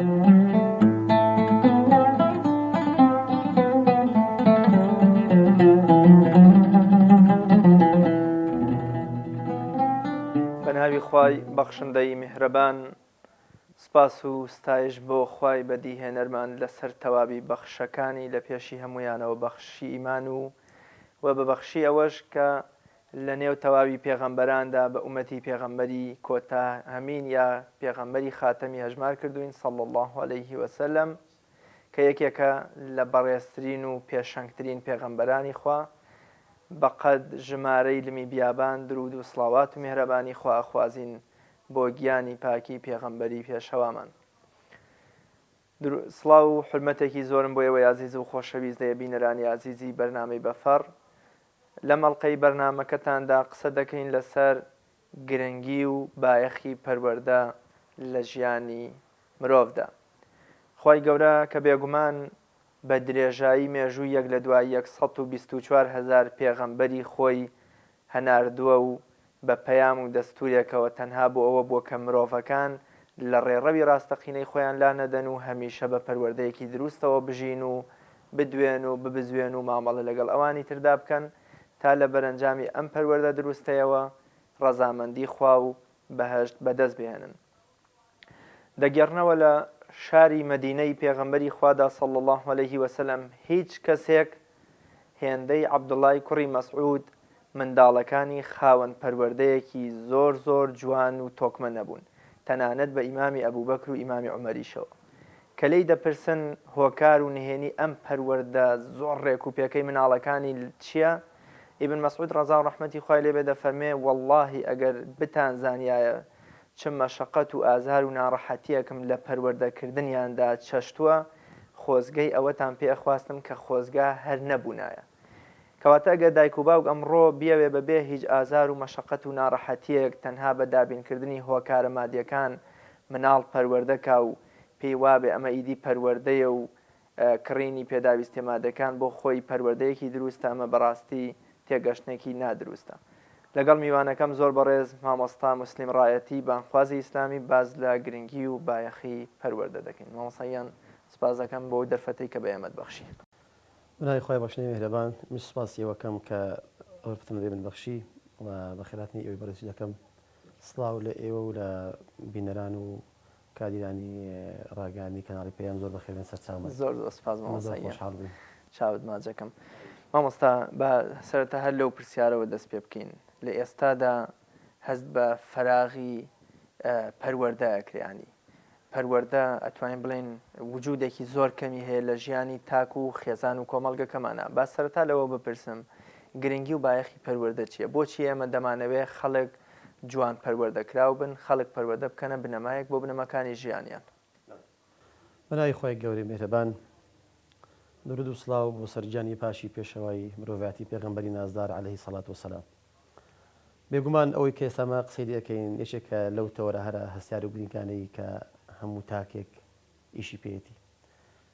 بەناوی خوای بەخشندەی میهرەبان، سپاس و ستایش بۆ خوای بەدیهێنەرمان لەسەر تەواوی بەخشەکانی لە پێشی هەمویانەوە بەخشی ئیمان و بەبەخشی ئەوەش کە لە نێو تەواوی پێغەمبەراندا بە ئومەتی پێغەمبەری کۆتا هەمین یا پێغەمبەری خاتەمی هەژمار کردوین صلی الله عليه وسلم کە یەکێکە لە بەڕێزترین و پێشەنگترین پێغەمبەرانی خوا، بەقەد ژمارەی لمی بیابان درود و سڵاوات و میهرەبانی خوا ئەخوازین بۆ گیانی پاکی پێغەمبەری پێشەوامان. سڵاو و حرمەتێکی زۆرم بۆ ئێوەی عەزیز و خۆشەویست بینەرانی عەزیزی بەرنامەی بەفەڕ. لە مەڵقەی بەرنامەکەتاندا قسە دەکەین لەسەر گرنگی و بایەخی پەروەردە لە ژیانی مرۆڤدا. خوای گەورە کە بێگومان بە درێژایی مێژوو یەک لە دوای 124,000 پێغەمبەری خۆی هەناردووە و بە پەیام و دەستورێکەوە تەنها بۆ ئەوە بووە کە مرۆڤەکان لە ڕێڕەوی ڕاستەقینەی خۆیان لا نەدەن و هەمیشە بە پەروەردەیەکی دروستەوە بژین و بدوێن و ببزوێن و مامەڵە لەگەڵ ئەوانی تردا بکەن تا لە بەرەنجامی ئەم پەروەردە دروستەیەوە ڕەزامەندی خوا و بەهەشت بەدەست بهێنن. دەگەڕنەوە لە شاری مەدینەی پێغەمبەری خوادا صلی الله عليه وسلم، هیچ کەسێک هێندەی عەبدوڵای کوڕی مەسعود منداڵەکانی خاوەن پەروەردەیەکی زۆر زۆر جوان و تۆکمە نەبوون، تەنانەت بە ئیمامی ئەبوبەکر و ئیمامی عومەریشەوە کە لێی دەپرسن هۆکار و نهێنی ئەم پەروەردە زۆر ڕێک و پێکەی مناڵەکانی چییە؟ ئیبن مەسعود ڕەزا و ڕەحمەتی خوای لێ بێ دەفەرمێ وەڵڵاهی ئەگەر بتانزانیایە چ مەشەقەت و ئازار و ناڕەحەتیەکم لە پەروەردەکردنیاندا چەشتووە، خۆزگەی ئەوەتان پێ ئەخواستم کە خۆزگا هەر نەبوونایە. کەواتە ئەگەر دایک و باوک ئەمڕۆ بیاوێ بەبێ هیچ ئازار و مەشەقەت و ناڕەحەتیەک تەنها بە دابینکردنی هۆکارە مادیەکان مناڵ پەروەردەکا و پێی وابێ ئەمە ئیدی پەروەردەیە و کڕینی پێداویستێ مادەکان بۆ خۆی پەروەردەیەکی دروستە، ئەمە بەڕاستی تێگەشتێکی نادروستە. لەگەڵ میوانەکەم زۆر بەڕێز مامۆستا موسلیم ڕایەتی بانخوازی ئیسلامی باز لە گرنگی و بایەخی پەروەردە دەکەین. مامۆستایان سپاس دەکەم بۆ دەرفەتەی کە بە ئێمەت بەخشی. بنای خۆی بەشنەی میهرەبان، من سپاسیەوەکەم کە ئەوفتم لێ من بەخشی و بە خێراتنی ئێوەی بەڕێزی دەکەم. سڵاو لە ئێوە و لە بینەران و کادیرانی ڕاگەاندنی کەناڵی پێیان زۆر بەخێرن سەرچاومە. زۆر سپاس مامۆستایان، خۆشحاڵ بووین. چاوت ماجەکەم. مامۆستا بە سەرەتا هەر لەو پرسیارەوە دەست پێ بکەین. لە ئێستادا هەست بە فەراغی پەروەردەیەکرێنی پەروەردە ئەتوانین بڵێن وجودێکی زۆر کەمی هەیە لە ژیانی تاک و خێزان و کۆمەڵگەکەمانە. با سەرەتا لەوە بپرسم گرنگی و بایەخی پەروەردە چییە؟ بۆچی ئێمە دەمانەوێت خەڵک جوان پەروەردەکراو بن، خەڵک پەروەردە بکەنە بنەمایەک بۆ بنەمەکانی ژیانیان؟ بەناوی خۆی گەورەی میهرەبان، درود و سڵاو بۆ سەرجانی پاشی پێشەوای مرۆڤاتی پێغەمبەری نازدار عەلەیهی سەڵات وسەلام. بێگومان ئەوەی کە ئێستا ما قسەی دەکەین یەکێکە لەو تەوەرە هەرە هەستیار و گرنگانەی کە هەموو تاکێک ئیشی پێیەتی.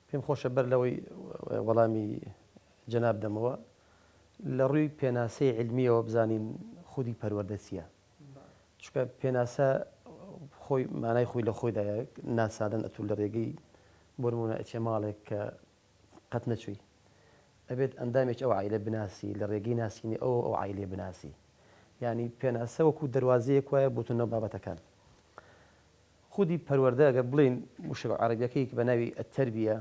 پێم خۆشە بەر لەوەی وەڵامی جەناب دەمەوە لە ڕووی پێناسەی علمیەوە بزانین خودی پەروەردە چییە. چونکە پێناسە خۆی مانای خۆی لە خۆیدایە ناسادەن ئەتوو لە ڕێگەی بۆ نمونە ئەچێ ماڵێک کە قەت نەچووی ئەبێت ئەندامێک ئەو عایلە بناسی لە ڕێگەی ناسینی ئەو عایلێ بناسی. یعنی پێناسە وەکو دەواازەیەک وایە بۆ تونە بابەتەکان. خودی پەروەردە ئەگەر بڵین وشە عەرەبیەکەی بە ناوی ئەتەربیە،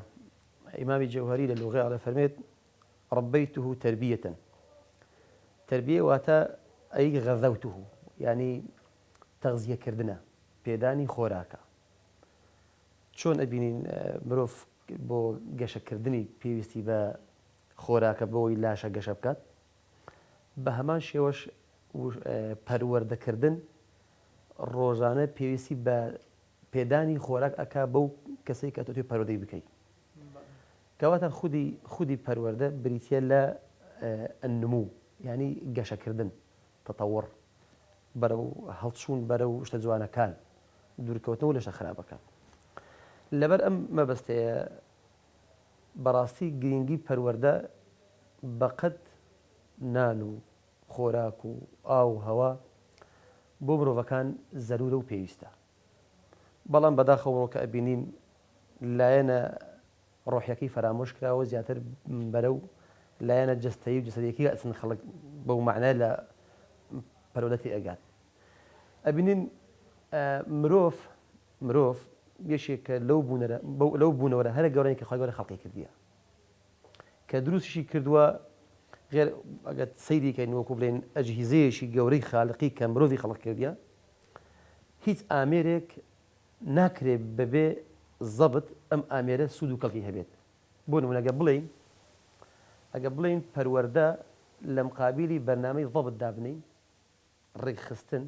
ئیمامی جەوهەری لە لوغەی عەرەب فەرمێت ڕەبەیته تەربیەتەن. تەربیە واتە ئەی غەذەوته، یعنی تەغزیەکردنە، پێدانی خۆراکە. چۆن ئەبینین مرۆڤ بۆ گەشەکردنی پێویستی بە خۆراکە بەوەی لاشە گەشە بکات، بە هەمان شێوەش پەروەردەکردن ڕۆژانە پێویستی بە پێدانی خۆراک ئەکا بەو کەسەی کە تۆ توی پەروەردەی بکەیت. کەواتە خودی پەروەردە بریتە لە ئەنموو، یعنی گەشەکردن، تەتەوڕ، بەرەو هەڵچوون بەرەو شتە جوانەکان، دوورکەوتنەوە لە شتە خراپەکان. لەبەر ئەم مەبەستەیە بەڕاستی گرنگی پەروەردە بەقەد نان و خۆراک و ئاو و هەوا بۆ مرۆڤەکان زەرورە و پێویستە. بەڵام بەداخەوەەوە کە ئەبینین لایەنە ڕۆحیەکەی فرامۆش کراوە زیاتر بەرەو لایەنە جەستەیی و جەسەدیەکەی ئەچن خەڵک بەو معنای لە پەرۆدەتی ئەگات. ئەبینین مرۆڤ یەشێکە لەو بوونەوەرە هەرە گەورەی کە خوا گەورە خەڵقی کردیە کە دروستشی کردووە غێر ئەگەر سەیریکەین وەکو بڵێن ئەجهیزەیەشی گەورەی خالقی کە مرۆڤی خەڵق کردیە هیچ ئامێرێک ناکرێت بەبێ زەبط ئەم ئامێرە سوود و کەڵکی هەبێت. بۆ نمونە ئەگە بڵێن پەروەردە لە مقابلی بەرنامەی زەبط دابنین ڕێکخستن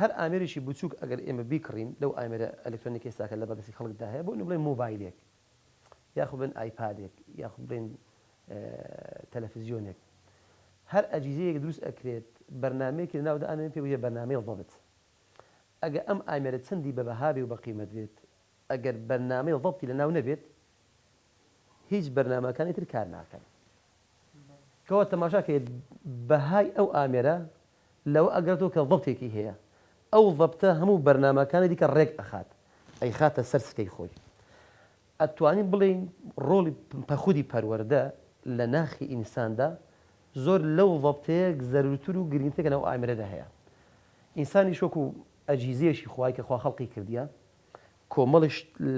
هەر ئامێرێکی بچووک ئەگەر ئێمە بیکڕین لەو ئامێرە ئەلکترۆنیکی ئێستاکە لە بەدەستی خەڵکداهەیە بۆ بڵێن مۆبایلێک یاخو بڵێن ئایپادێک یاخو بڵێن تەلەڤیزیۆنێک هەر ئەجیزەیەک دروست ئەکرێت بەرنامەیەکی لەناودا ئامێرە پێ وایە بەرنامەی زەبط. ئەگەر ئەم ئامێرە چەندی بە بەهابێ و بە قیمەت بێت ئەگەر بەرنامەی زەبطی لەناو نەبێت هیچ بەرنامەکانی تر کار ناکەن. کەواتە تەماشاکە بەهای ئەو ئامێرە لەوە ئەگەرتەوە کە زەبطێکی هەیە ئەو زەبطە هەموو بەرنامەکانی دیکە ڕێک ئەخات ئەی خاتە سەر سکەی خۆی. ئەتوانین بڵێین ڕۆڵی پەخودی پەروەردە لە ناخی ئینساندا زۆر لەو زەبطەیەک زەرورتر و گرنگترە لەو ئامێرەدا هەیە. ئینسانی شۆکو ئەجیزەیەشی خوای کە خوا خەڵقی کردیە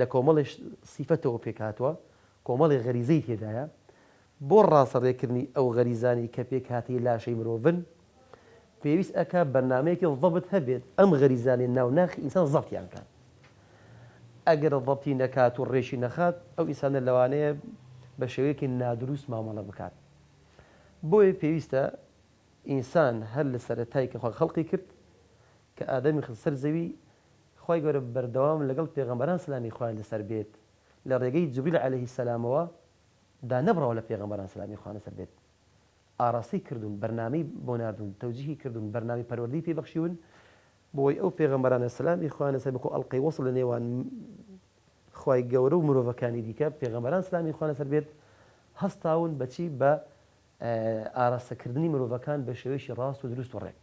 لە کۆمەڵش سیفەتەوە پێکهاتووە کۆمەڵی غەریزەی تێدایە بۆ ڕاستەڕێکردنی ئەو غەریزانی کە پێکهاتی لاشەی مرۆڤن پێویست ئەکا بەرنامەیەکی زەبط هەبێت ئەم غەریزانی ناو ناخی ئینسان زەبطیان کات. ئەگەر زەبطی نەکات و ڕێشی نەخات ئەو ئینسانە لەوانەیە بە شێوەیەکی نادروست مامەڵە بکات. بۆیە پێویستە ئینسان هەر لە سەرەتای کە خوا خەڵقی کرد کە ئادەمی خست سەر زەوی خوای گەورە بەردەوام لەگەڵ پێغەمبەران سلامی خوای لەسەر بێت لە ڕێگەی جوبریل عەلەیهی سەلامەوە دانەبڕەوە لە پێغەمبەران سلامی خوا لەسەر بێت. ئاڕاستی کردوون بەرنامەی بۆ ناردوون تەوجیهی کردوون بەرنامەی پەروەردەی پێبەخشیون بۆی ئەو پێغەمبەرانە سلامی خوا لەسەر بکو ئەڵقەی وەصل لە نێوان خوای گەورە و مرۆڤەکانی دیکە پێغەمبەران سلامی خوا لەسەر بێت هەستاون بەچی بە ئاراستەکردنی مرۆڤەکان بە شێوەیەکی ڕاست و دروست و ڕێک.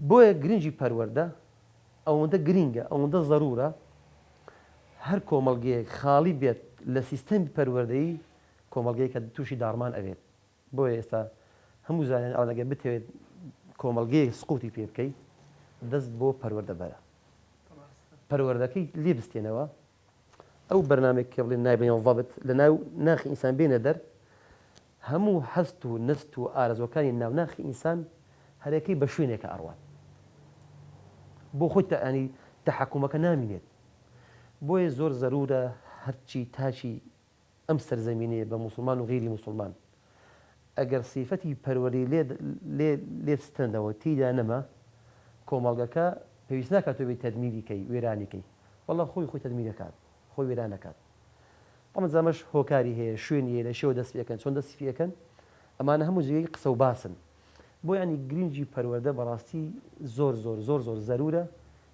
بۆیە گرنگی پەروەردە ئەوەندە گرینگە ئەوەندە زەرورە هەر کۆمەڵگەیەک خاڵی بێت لە سیستەمی پەروەردەیی کۆمەڵگەیە کە تووشی داڕمان ئەوێت. بۆیە ئێستا هەموو زانیان ئەڵەگە بتەوێت کۆمەڵگەیەک سقوتی پێ بکەیت دەست بۆ پەروەردە بەرە. پەروەردەکەی لێ بستێنەوە ئەو بەرنامێک کە بڵێن نایبێنەوە زەبط لە ناو ناخی ئینسان بێنە دەر هەموو هەست و نست و ئارەزوەکانی ناو ناخی ئینسان هەرێکەی بە شوێنێکە ئەڕوات بۆ خۆی ینی تەحەکومەکە نامینێت. بۆیە زۆر زەرورە هەرچی تاچی ئەم سەرزەمینەیە بە موسڵمان و غیری موسڵمان ئەگەر سیفەتی پەروەردەی لێ ستەندەوە تێیدا نەما کۆمەڵگەکە پێویست ناکات تۆ بێت تەدمیریکەی وێرانیکەی وەڵڵا خۆی تەدمیر دەکات خۆی وێران دەکات. ئەمە زەمەش هۆکاری هەیە شوێنی لە شێوە دەست پێەکەن چۆن دەست پێەکەن ئەمانە هەموو جێی قسە و باسن. بۆ ینی گرنگی پەروەردە بەڕاستی زۆر زەرورە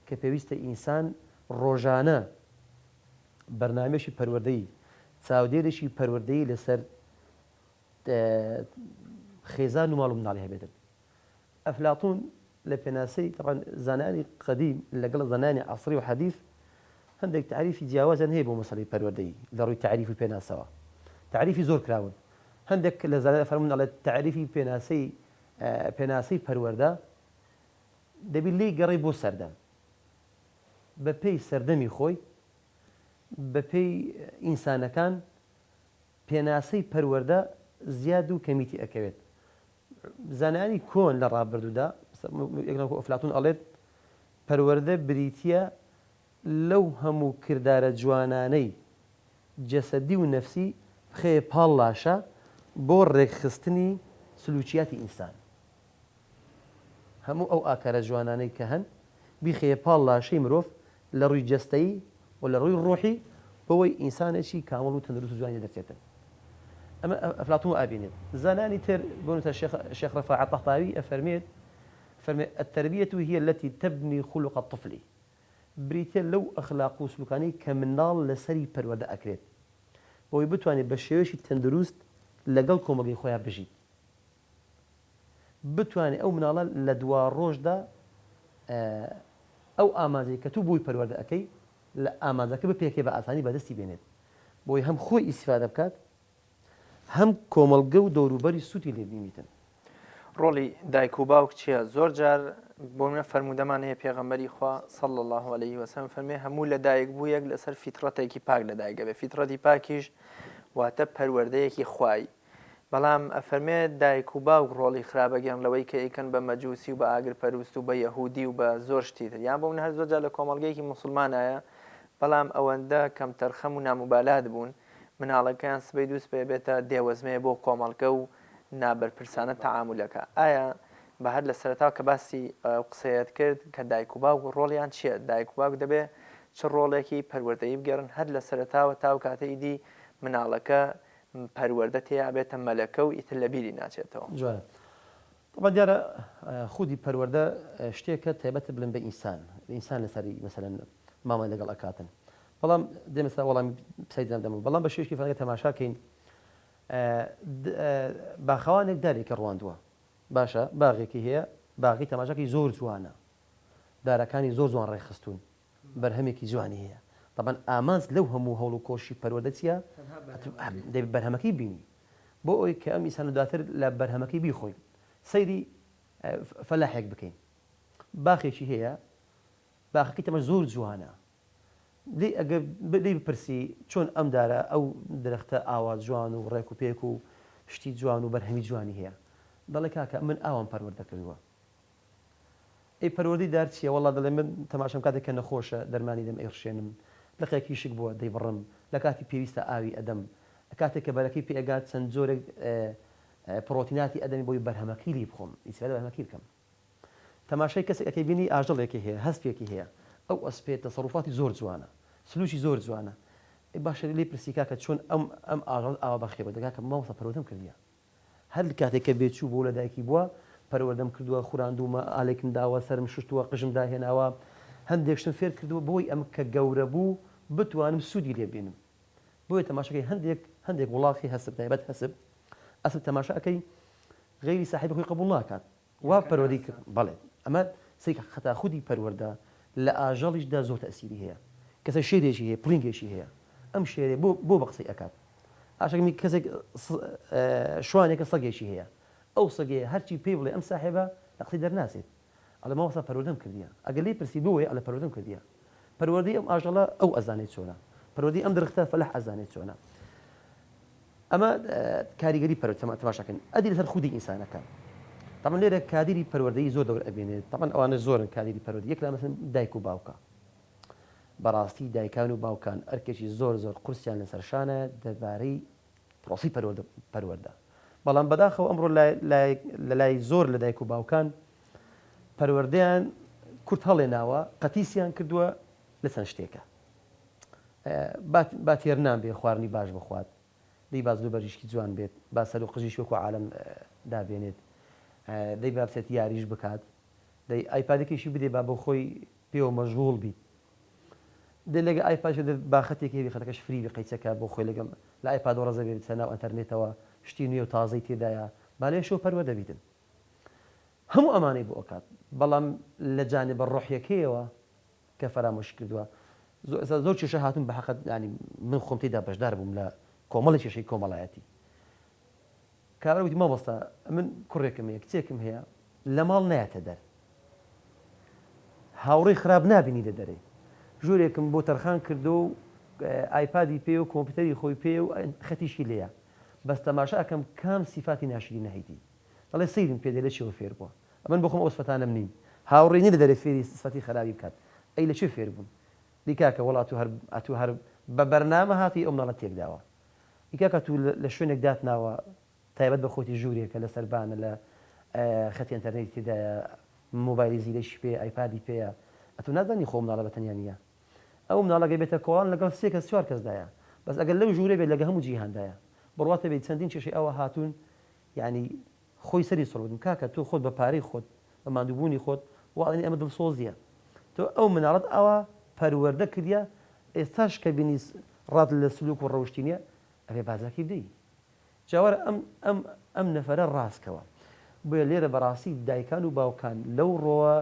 کە پێویستە ئینسان ڕۆژانە بەرنامێشی پەروەردەی چاودێرێکی پەروەردەی لەسەر خێزان و ماڵ و منداڵی هەبێتن. ئەفلاتون لە پێناسەی زانانی قەدیم لەگەڵ زانانی عەسری و حەدیث هەندێک تعریفی جیاوازیان هەیە بۆ مەسەلەی پەروەردەی لە ڕووی تعریف و پێناسەوە تعریفی زۆر کراون. هەندێک لە زانایان فەرموون ئەڵێ تعریفی پێناسەی پەروەردە دەبێت لێی گەڕی بۆ سەردەم بە پێی سەردەمی خۆی بە پێی ئینسانەکان پێناسەی پەروەردە زیاد و کەمیتی ئەکەوێت. زانایانی کۆن لە ڕابردوودا ئەفلاتون ئەڵێت پەروەردە بریتیە لەو هەموو کردارە جوانانەی جەسەدی و نەفسی بخەیە پاڵ لاشە بۆ ڕێکخستنی سلوکیاتی ئینسان. هەموو ئەو ئاکارە جوانانەی کە هەن بیخەیە پاڵ لاشەی مرۆڤ لە ڕووی جەستەیی و لە ڕووی ڕۆحی بەوەی ئینسانێکی کامەڵ و تەندروست و جوانی دەچێتن. ئەمە ئەفلاتون ئابینێت. زانانی تر بۆنتە شێخ ڕەفاع تەحتاوی ئەفەرمێت التربية هي التي تبني خلق الطفل. بریتە لەو ئەخلاق و سلوکانەی کە منداڵ لەسەری پەروەردە ئەکرێت بۆی بتوانێت بە شێوەیەکی تەندروست لەگەڵ کۆمەڵگەی خۆیان بژیت. بتوانێت ئەو مناڵە لە دوا ڕۆژدا ئەو ئامانجەی کە تو بووی پەروەردە ئەەکەی لە ئامانجەکە بپێکێ بە ئاسانی بەدەستی بێنێت بۆی هەم خۆی ئیسیفادە بکات هەم کۆمەڵگە و دەوروبەری سوودی لێ بیمیتن. ڕۆڵی دایک و باوک چییە؟ زۆر جار بۆ منە فەرمودەمان هەیە پێغەمبەری خوا صلی الله عليه وسلم فەرمێ هەموو لە دایک بوو یەک لەسەر فیترەتێکی پاک لە دایکە بێ. فیترەتی پاکیش واتە پەروەردەیەکی خوای. بەڵام ئەفەرمێ دایک و باوک ڕۆڵی خراپەگەڕ لەوەی کە ئەیکەن بە مەجووسی و بە ئاگر پەروست و بە یەهودی و بە زۆر شتیتر یان بۆ من هەر زۆرجار لە کۆمەڵگەیەکی موسڵمانایە بەڵام ئەوەندە کەم تەرخەم و ناموبالات بوون مناڵەکەیان سبەی دووس پێ بێتە دێوەزمەیە بۆ کۆمەڵگە و نابەرپرسانە تەعامولەکە. ئایا بە هەر لە سەرەتاوە کە باسی قسەیەت کرد کە دایک و باوک ڕۆڵیان چییە؟ دایک و باوک دەبێ چ ڕۆڵێکی پەروەردەیی بگەڕن هەر لە سەرەتاوە تاو کاتەی دی مناڵەکە پەروەردە تێیا بێتە مەلەکە و ئیتر لە بیری ناچێتەوە. جوانە طبعا دیارە خودی پەروەردە شتێکە تایبەتە بڵێن بە ئینسان لەسەری مەسەلەن مامای لەگەڵ ئەکاتن. بەڵام دێمەستا وەڵامی پسەیدام دەمە بەڵام بە شێشکی فەنەکە تەماشاکەین باخەوانێک دارێکە ڕواندووە باشە باغێکی هەیە باغی تەماشاکی زۆر جوانە دارەکانی زۆر جوان ڕێخستون بەرهەمێکی جوانی هەیە طبعا ئامانج لەو هەموو هەوڵ و کۆشی پەروەردە چیە بەرهەمەکەی بینی بۆ ئەوی کە ئەم ئینسانە دواتر لە بەرهەمەکەی بیخۆین سەیری فەلاحێک بکەین باخێکی هەیە باخەکەی تەمە زۆر جوانە ئەگەر بپرسی چۆن ئەم دارە ئەو درەختە ئاوا جوان و ڕێک و پێک و شتی جوان و بەرهەمی جوانی هەیە دەڵێ کاکە من ئاوام پەروەردە کردووە ئەی پەروەردەی دار چییە؟ وەڵا دەڵێ من تەماشام کاتێک کە نەخۆشە دەرمانی دەم ئەیڕشێنم لەقێکی شک بووە دەیبڕم لە کاتی پێویستە ئاوی ئەدەم کاتێک کە بەرەکەی پێگات چەند جۆرێک پرۆتیناتی ئەدەمی بۆی بەرهەمەکەی لی بخۆم ئیسفادە بەرهەمەکەی بکەم. تەماشای کەسێک ئەکەی بینی ئاژەڵێکی هەیە هەستێکی هەیە ئەو ئەسپێت تەسەڕوفاتی زۆر جوانە سلوشی زۆر جوانە باشە لێ پرسی کاکە چۆن ئەم ئاژەڵ ئاوا بەخێوە دەگاکە ماوەسە پەروەردەم کردیە هەر کاتێک کە بێچوو بۆ لە دایکی بووە پەروەردەم کردووە خوراندومە ئالێکم داوە سرم شوشتووە قژم داهێناوە هەندێک شتم فێر کردووە بۆی ئەم کە گەورە بوو بتوانم سوودی لێ بینم بۆیە تەماشاکەی هەندێک وڵاتی هەسب تایبەت هەسب ئەسب تەماشاکەی غەیری ساحیبە خۆی قبوڵ ناکات وا پەروەردەی کرد بەڵێ ئەمە سەیکە خەتا خودی پەروەردە لە ئاژەڵیشدا زۆر تەئسیری هەیە کەسە شێرێکی هەیە پڵنگێکی هەیە ئەم شێرێ بۆ بە قسەی ئەکات ئاشەکەمی کەسێک شوانێکە سەگێکی هەیە ئەو سەگەیە هەرچی پێی بڵێ ئەم ساحێبە لە قسەی دەرناسێت ئەڵە ماوەسا پەروەردەم کردیە ئەگەر لێی پرسی بۆیە ئەلە پەروەردەم کردیە پەروەردەی ئەم ئاژەڵە ئەو ئەزانێت چۆنە پەروەردەی ئەم درختە فەلەح ئەزانێت چۆنە ئەمە کاریگەری پەروەردە تەماشاکەن ئەدی لەسەر خودی ئینسانەکە طبعا لێرە کادیری پەروەردەی زۆر دەور ئەبێنێت طبعا ئەوانە زۆرن کادیری پەروەردە یەک لە مەسەن دایک و باوکە بەڕاستی دایکان و باوکان ئەرکێکی زۆر قورسیان لەسەر شانە دەربارەی پرۆسی پەروەردە بەڵام بەداخەوە ئەمڕۆ لە لای زۆر لە دایک و باوکان پەروەردەیان کورت هەڵێناوە قەتیسیان کردووە لە چەند شتێکە با تێر نابێ خواردنی باش بخوات دەی باز دوو بەرژیشکی جوان بێت با سەر و قژیش وەکو عالەم دابێنێت دەی با بچێت یاریش بکات دەی ئایپادێکیشی بدێ با بۆ خۆی پێوە مەژغوڵ بیت دەی لەگە ئایپاد باخەتێکی هەبێ خەتەکەش فری قەیچەکە بۆ خۆی لەگەم لە ئایپاد و ڕەزە بێت ناو ئەنتەرنێتەوە شتی نوێ و تازەی تێدایە با لێ شۆ پەروەردە بیتن هەموو ئەمانەی بۆ ئەکات بەڵام لە جانبە ڕۆحیەکەیەوە کە فەرامۆش کردووە زۆر کێشە هاتوون بە حەقەت ینی من خۆم تێدا بەشدار بووم لە کۆمەڵی کێشەی کۆمەڵایەتی کارەوتی مامۆستا من کوڕێکم هەیە کچێکم هەیە لە ماڵ نایەتە دەر هاوڕێی خراپ نابینی لە دەرەی ژوورێکم بۆ تەرخان کردو و ئایپادی پێ و کۆمپیوتەری خۆی پێ و خەتیشی لێیە بەس تەماشا ئەکەم کام سیفاتی ناشری نەهیدی دەڵێ سەیرم پێ دێ لە چێوە فێر بووە ئەمن بۆ خۆم ئەو سفەتانەم نین هاوڕێنی لە دەرە فێری سفەتی خراپی بکات ئەی لە چێ فێر بوون دیکاکە وڵات ئەتوو هەر بە بەرنامە هاتی ئەو مناڵە تێکداوە دیکاکە تو لە شوێنێک داتناوە تایبەت بە خۆتی ژوورێکە لە سەربانە لە خەتی ئەنتەرنێتی تێدایە مۆبایلی زیرەی پێ ئایپادی پێەیە ئەتو نازانی خۆ مناڵە بەتەنیا نییە ئەو مناڵەکەی بێتە کۆڵان لەگەڵ سێ کەس چوار کەسدایە بەس ئەگەر لەو ژوورێ بێت لەگە هەموو جیهاندایە بڕواتە بێت چەندین کێشەی ئەوە هاتوون یعنی خۆی سەری سڕبن کاکە تۆ خۆت بە پارەی خۆت بە ماندووبوونی خۆت واڵنی ئەمە دڵسۆزیە تۆ ئەو مناڵەت ئەوە پەروەردە کردە ئێستاش کە بینی ڕات لە سلوک و ڕەوشتینە ئەبێ بازاکی بدەی جاوەرە ئەم نەفەرە ڕاستکەوە بۆیە لێرە بەڕاستی دایکان و باوکان لەو ڕۆوە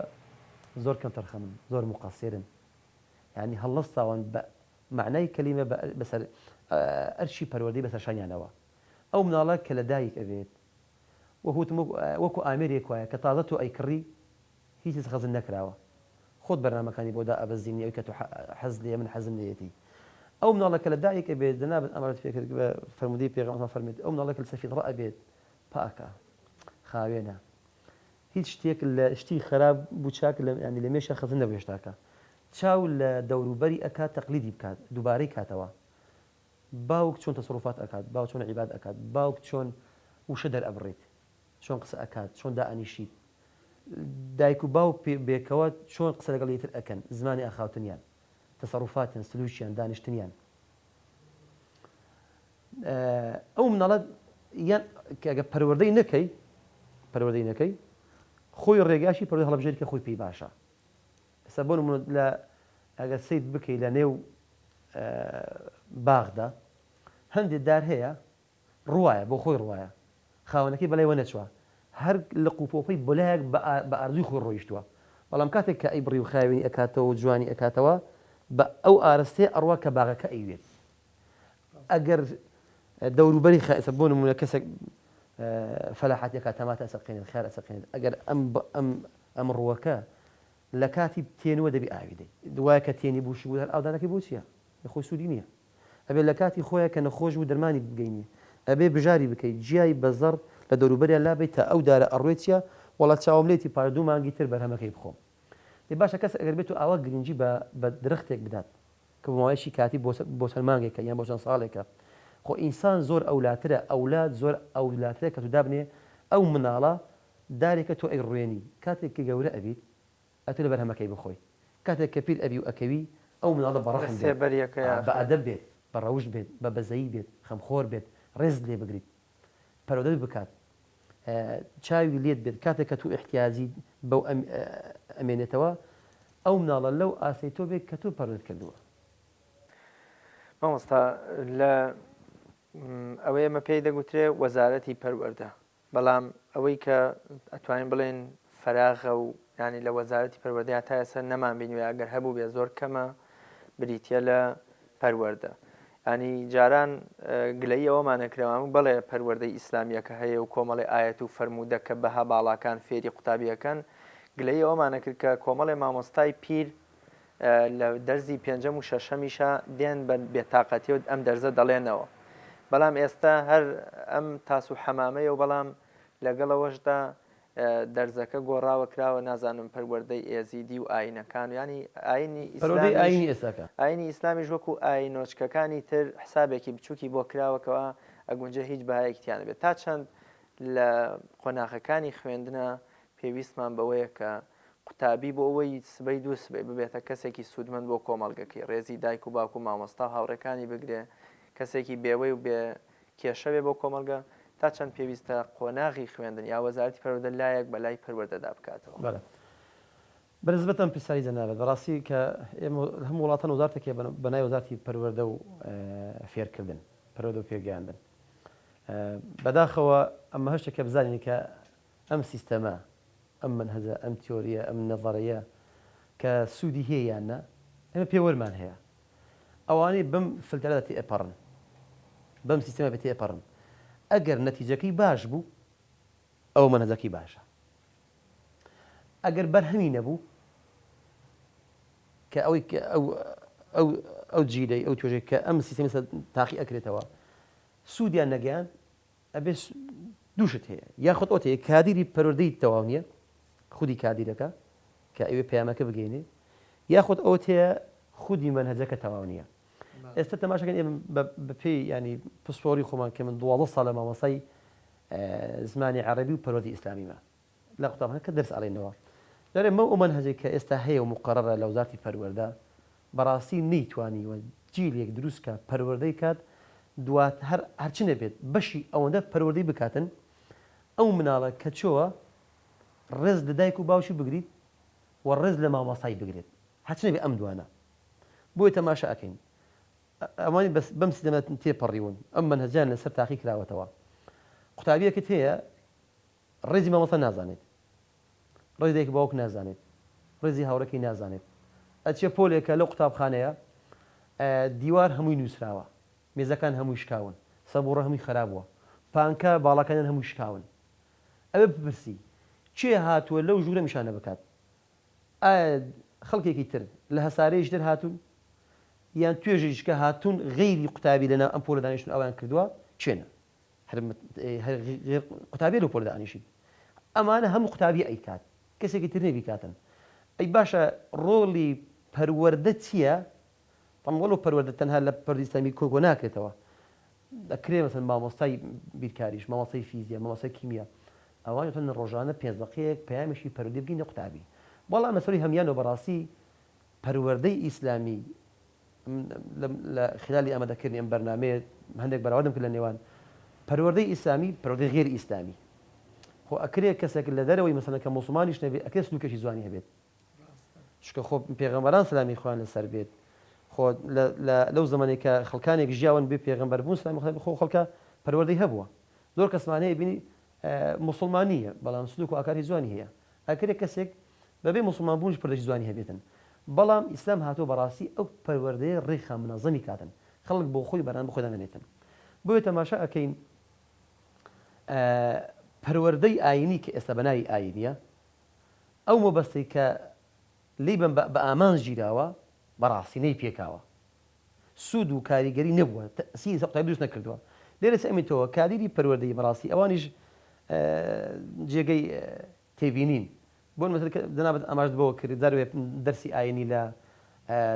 زۆر کەم تەرخەمن زۆر مقەسیرن یعنی هەڵەستاوان بە معنای کەلیمە بەسەر ئەرشی پەروەردەی بەسەرشانیانەوە ئەو مناڵە کە لە دایک ئەبێت وەکو ئامێرێک وایە کە تازە تۆ ئەیکڕی هیچ خەزم نەکراوە خۆت بەرنامەکانی بۆدا ئەبەزینی ئەوی کە تو حەز لێ من حەزم لێتی ئەو مناڵە کە لە دایک ئەبێت دەنابێت ئەمەت پێکرد بە فەرمودەی پێغەمبەر فەرمێت ئەو مناڵە کە لە سەفیدڕە ئەبێت پاکە خاوێنە هیچ شتێک لە شتی خراپ بوو چاک ینی لە مێشە خەزم نەبێشتاکە چاو لە دەوروبەری ئەکات تەقلیدی بکات دووبارەی کاتەوە باوک چۆن تەسەڕوفات ئەکات باوک چۆن عیباد ئەکات باوک چۆن وشە دەرئەبڕێت چۆن قسە ئەکات چۆن دائەنیشیت دایک و باوک بێکەوە چۆن قسە لەگەڵ یەکتر ئەکەن زمانی ئاخاوتنیان تەسەڕوفاتیان سلووکیان دانیشتنیان ئەو مناڵەت یان ئەگە پەروەردەی نەکەی خۆی ڕێگاشی پەروەردەی هەڵبژێری کە خۆی پێی باشە ئێستا بۆ نمونە لە ئەگەر سەید بکەی لە نێو باغدا هەندێک دار هەیە ڕوایە بۆ خۆی ڕوایە خاوەنەکەی بەلای وە نەچوە هەر لە قوپۆپەی بۆلایەک بە ئارزوی خۆی ڕۆیشتووە بەڵام کاتێک کە ئەی بڕی و خاوێنی ئەکاتەوە و جوانی ئەکاتەوە بە ئەو ئارەستێ ئەڕوا کە باغەکە ئەیوێت ئەگەر دەوروبەری خائسە بۆ نمونە کەسێک فەلاحەتێکا تەماتە ئەسەقێنێت خێر ئەسەقێنێت ئەگەر ئەم ڕووەکە لە کاتی تێنوە دەبی ئاویدەی دوایە کە تێنی بووشی بوو هەر ئاودانەکەی بۆ چییە خۆی سوودی نییە ئەبێ لە کاتی خۆیە کە نەخۆش و دەرمانی بگەینی ئەبێ بژاری بکەیت جیای بەزەر لە دەوروبەریان لابێت تا ئەو دارە ئەڕوێتیە وڵات چاوملێتی پاردوو مانگی تر بەرهەمەکەی بخۆم دێ باشە کەس ئەگەر بێت و ئاوا گرنگی بە درختێک بدات کە بۆماوەیەشی کاتی بۆ سەلمانگێکە یان بۆ چەند ساڵێکە خۆ ئینسان زۆر ئەولاترە ئەولاد زۆر ئەولاترە کە تو دابنێ ئەو مناڵە دارێکە تۆ ئەیڕوێنی کاتێک کە گەورە ئەبیت ئەتو لە بەرهەمەکەی بخۆی کاتێک کە پیر ئەبی و ئەکەوی ئەو مناڵە بەڕەحم بە ئەدەب بێت بە ڕەوش بێت بە بەزەیی بێت خەمخۆر بێت ڕێز لێ بگریت پەرۆدەت بکات چاوی لێت بێت کاتێک کە تو احتیاجی بەو ئەمێنێتەوە ئەو مناڵە لەو ئاسەی تۆ بێت کە تۆ پەرۆدەت کردووە مامۆستا لە ئەوەی ئەمە پێی دەگوترێ وەزارەتی پەروەردە بەڵام ئەوەی کە ئەتوانین بڵێن فەراغە و ینی لە وەزارەتی پەروەردەیە تا ئێستا نەمان بینوێ ئەگەر هەبوو بێ زۆر کەمە بریتە لە پەروەردە ینی جاران گلەی ئەوەمانەکرێوان بەڵێ پەروەردەی ئیسلامیەکە هەیە و کۆمەڵی ئاەت و فەرموودە کە بەها باڵاکان فێری قوتابیەکان گلەی ئەوەمانەکرد کە کۆمەڵی مامۆستای پیر لە دەرزی پێنجەم و شەشەمیشە دێن بە بێتاقەتی و ئەم دەرزە دەڵێنەوە بەڵام ئێستا هەر ئەم تاس و حەمامەیە و بەڵام لەگەڵەوەشدا دەرزەکە گۆڕاوە کراوە نازانم پەروەردەی ئێزیدی و ئاینەکان ینی ئاینی ئیسلامیش وەکو ئاینۆچکەکانی تر حسابێکی بچووکی بۆ کراوەکەوە ئەگونجە هیچ بەهایەکتیان بێت تا چەند لە قۆناغەکانی خوێندنە پێویستمان بەوەیە کە قوتابی بۆ ئەوەی سبەی دوو سبەی ببێتە کەسێکی سوودمەند بۆ کۆمەڵگەکەی ڕێزی دایک و باوک و مامۆستا هاوڕێکانی بگرێ کەسێکی بێوەی و بێ کێشەوێ بۆ کۆمەلگە تا چەند پێویستە قۆناغی خوێندن یا وەزارەتی پەروەردە لایەک بەلای پەروەردەدا بکاتەوە بەنسبەتەن پرسیاری جەنابەت بەڕاستی کە هەموو وڵاتان وەزارتێکە بەنای وەزارەتی پەروەردە و فێرکردن پەروەردە و پێگەیاندن بەداخەوە ئەمە هەشتێکە بزانین کە ئەم سیستەمە ئەم منهەجە ئەم تیۆریە ئەم نەظەرەیە کە سوودی هەیە یاننا ئێمە پێوەرمان هەیە ئەوانەی بەم فلتەرە دەتی ئەپەڕن بەم سیستەمە بێتی ئەپەڕن ئەگەر نەتیجەکەی باش بوو ئەو منهەجەکەی باشە ئەگەر بەرهەمی نەبوو کە ئەوەی ئەو جیلەی ئەو توێژەی کە ئەم سیستەمی تاقی ئەکرێتەوە سوودیان نەگەیان ئەبێ دووشت هەیە یاخود ئۆتەیە کادیری پەروەردەی تەواو نییە خودی کادیرەکە کە ئەوێ پەیامەکە بگەینێ یاخود ئەوت هەیە خودی منهەجەکە تەواو نییە ئێستا تەماشاکەن ئێمە بەپێی ینی پسپۆری خۆمان کە من 12 ساڵ لە مامۆسای زمانی عەرەبی و پەروەردەی ئیسلامیمە لە قوتابخانەکە دەرس ئەڵێنەوە دەڵێ ئەو منهەجەی کە ئێستا هەیە و مقەرەرە لە وەزارەتی پەروەردە بەڕاستی نەیتوانیوە جیلێک دروستکە پەروەردەی کات دوات هەرچی نەبێت بەشی ئەوەندە پەروەردەی بکاتن ئەو مناڵە کە چۆوە ڕێز لە دایک و باوشی بگریت و ڕێز لە مامۆستای بگرێت هەرچی نەبێت ئەم دوانە بۆیە تەماشا ئەکەین ئەوانی بەم سیستەمە تێپەڕیون ئەم منهەجیان لەسەر تاقی کراوەتەوە قوتابیەکەت هەیە ڕێزی مامۆستا نازانێت ڕێز دایک باوک نازانێت ڕێزی هاوڕێکی نازانێت ئەچێ پۆلێکە لەو قوتابخانەیە دیوار هەمووی نووسراوە مێزەکان هەمووی شکاون سەبوڕە هەمووی خراپبووە پانکە باڵەکانیان هەمووی شکاون ئەوێ بپرسی چێ هاتووە لەو ژوورە میشانە بکات ئایا خەڵکێکی تر لە هەسارەیەش در هاتوون یان توێژیشکە هاتوون غەیری قوتابی لەناو ئەم پۆلە دانیشتن ئەویان کردووە چێنە قوتابی لەو پۆلە دانیشت ئەمانە هەموو قوتابی ئەیکات کەسێکی تر نێبیکاتن ئەی باشە ڕۆڵی پەروەردە چییە وەڵۆ پەروەردە تەنها لە پەروەردەی کۆگۆ ناکرێتەوە دەکرێت مەسەن مامۆستای بیرکاریش مامۆستای فیزیە مامۆستای کیمیا ئەوان تۆن ڕۆژانە 5 دقەیەک پەیامێکی پەروەردەی بگینە قوتابی بەڵام مەسەڵی هەمیان و بەڕاستی پەروەردەی ئیسلامی لە خلالی ئامادەکردنی ئەم بەرنامەیە هەندێک بەراوردم کرد لە نێوان پەروەردەی ئیسلامی پەروەردەی غێر ئیسلامی خۆ ئەکرێت کەسێک لە دەرەوەی مەسەڵەن کە موسڵمانیش نەبێت ئەکرێت سلوکێکی جوانی هەبێت چکە خۆ پێغەمبەران سلامی خۆیان لەسەر بێت خۆ لەو زمانێک کە خەڵکانێک ژیاون بێ پێغەمبەر بوون سلامی خۆ خەڵکە پەروەردەی هەبووە زۆر کەسمانەیە بینی موسڵمانیە بەڵام سلوک و ئاکاری جوانی هەیە ئەکرێت کەسێک بەبێ موسڵمان بوونش پردەی جوانی هەبێتن بەڵام ئیسلام هاتووە بەڕاستی ئەو پەروەردەیە ڕێخا منەظەمی کاتن خەڵک بۆ خۆی بەران بە خۆیان دەنێتن بۆیە تەماشا ئەکەین پەروەردەی ئاینی کە ئێستا بەناوی ئاینیە ئەو مەبەستەی کە لی بە ئامان ژیراوە بەڕاستی نەی پێکاوە سوود و کاریگەری نەبووە تەسی قوتابی دروست نەکردووە لێرە ئەمێتەوە کاریری پەروەردەی بەڕاستی ئەوانیش جێگەی تێبینین بۆن دەنابێت ئاماژ بەوە کرد دەروێ دەرسی ئاینی لە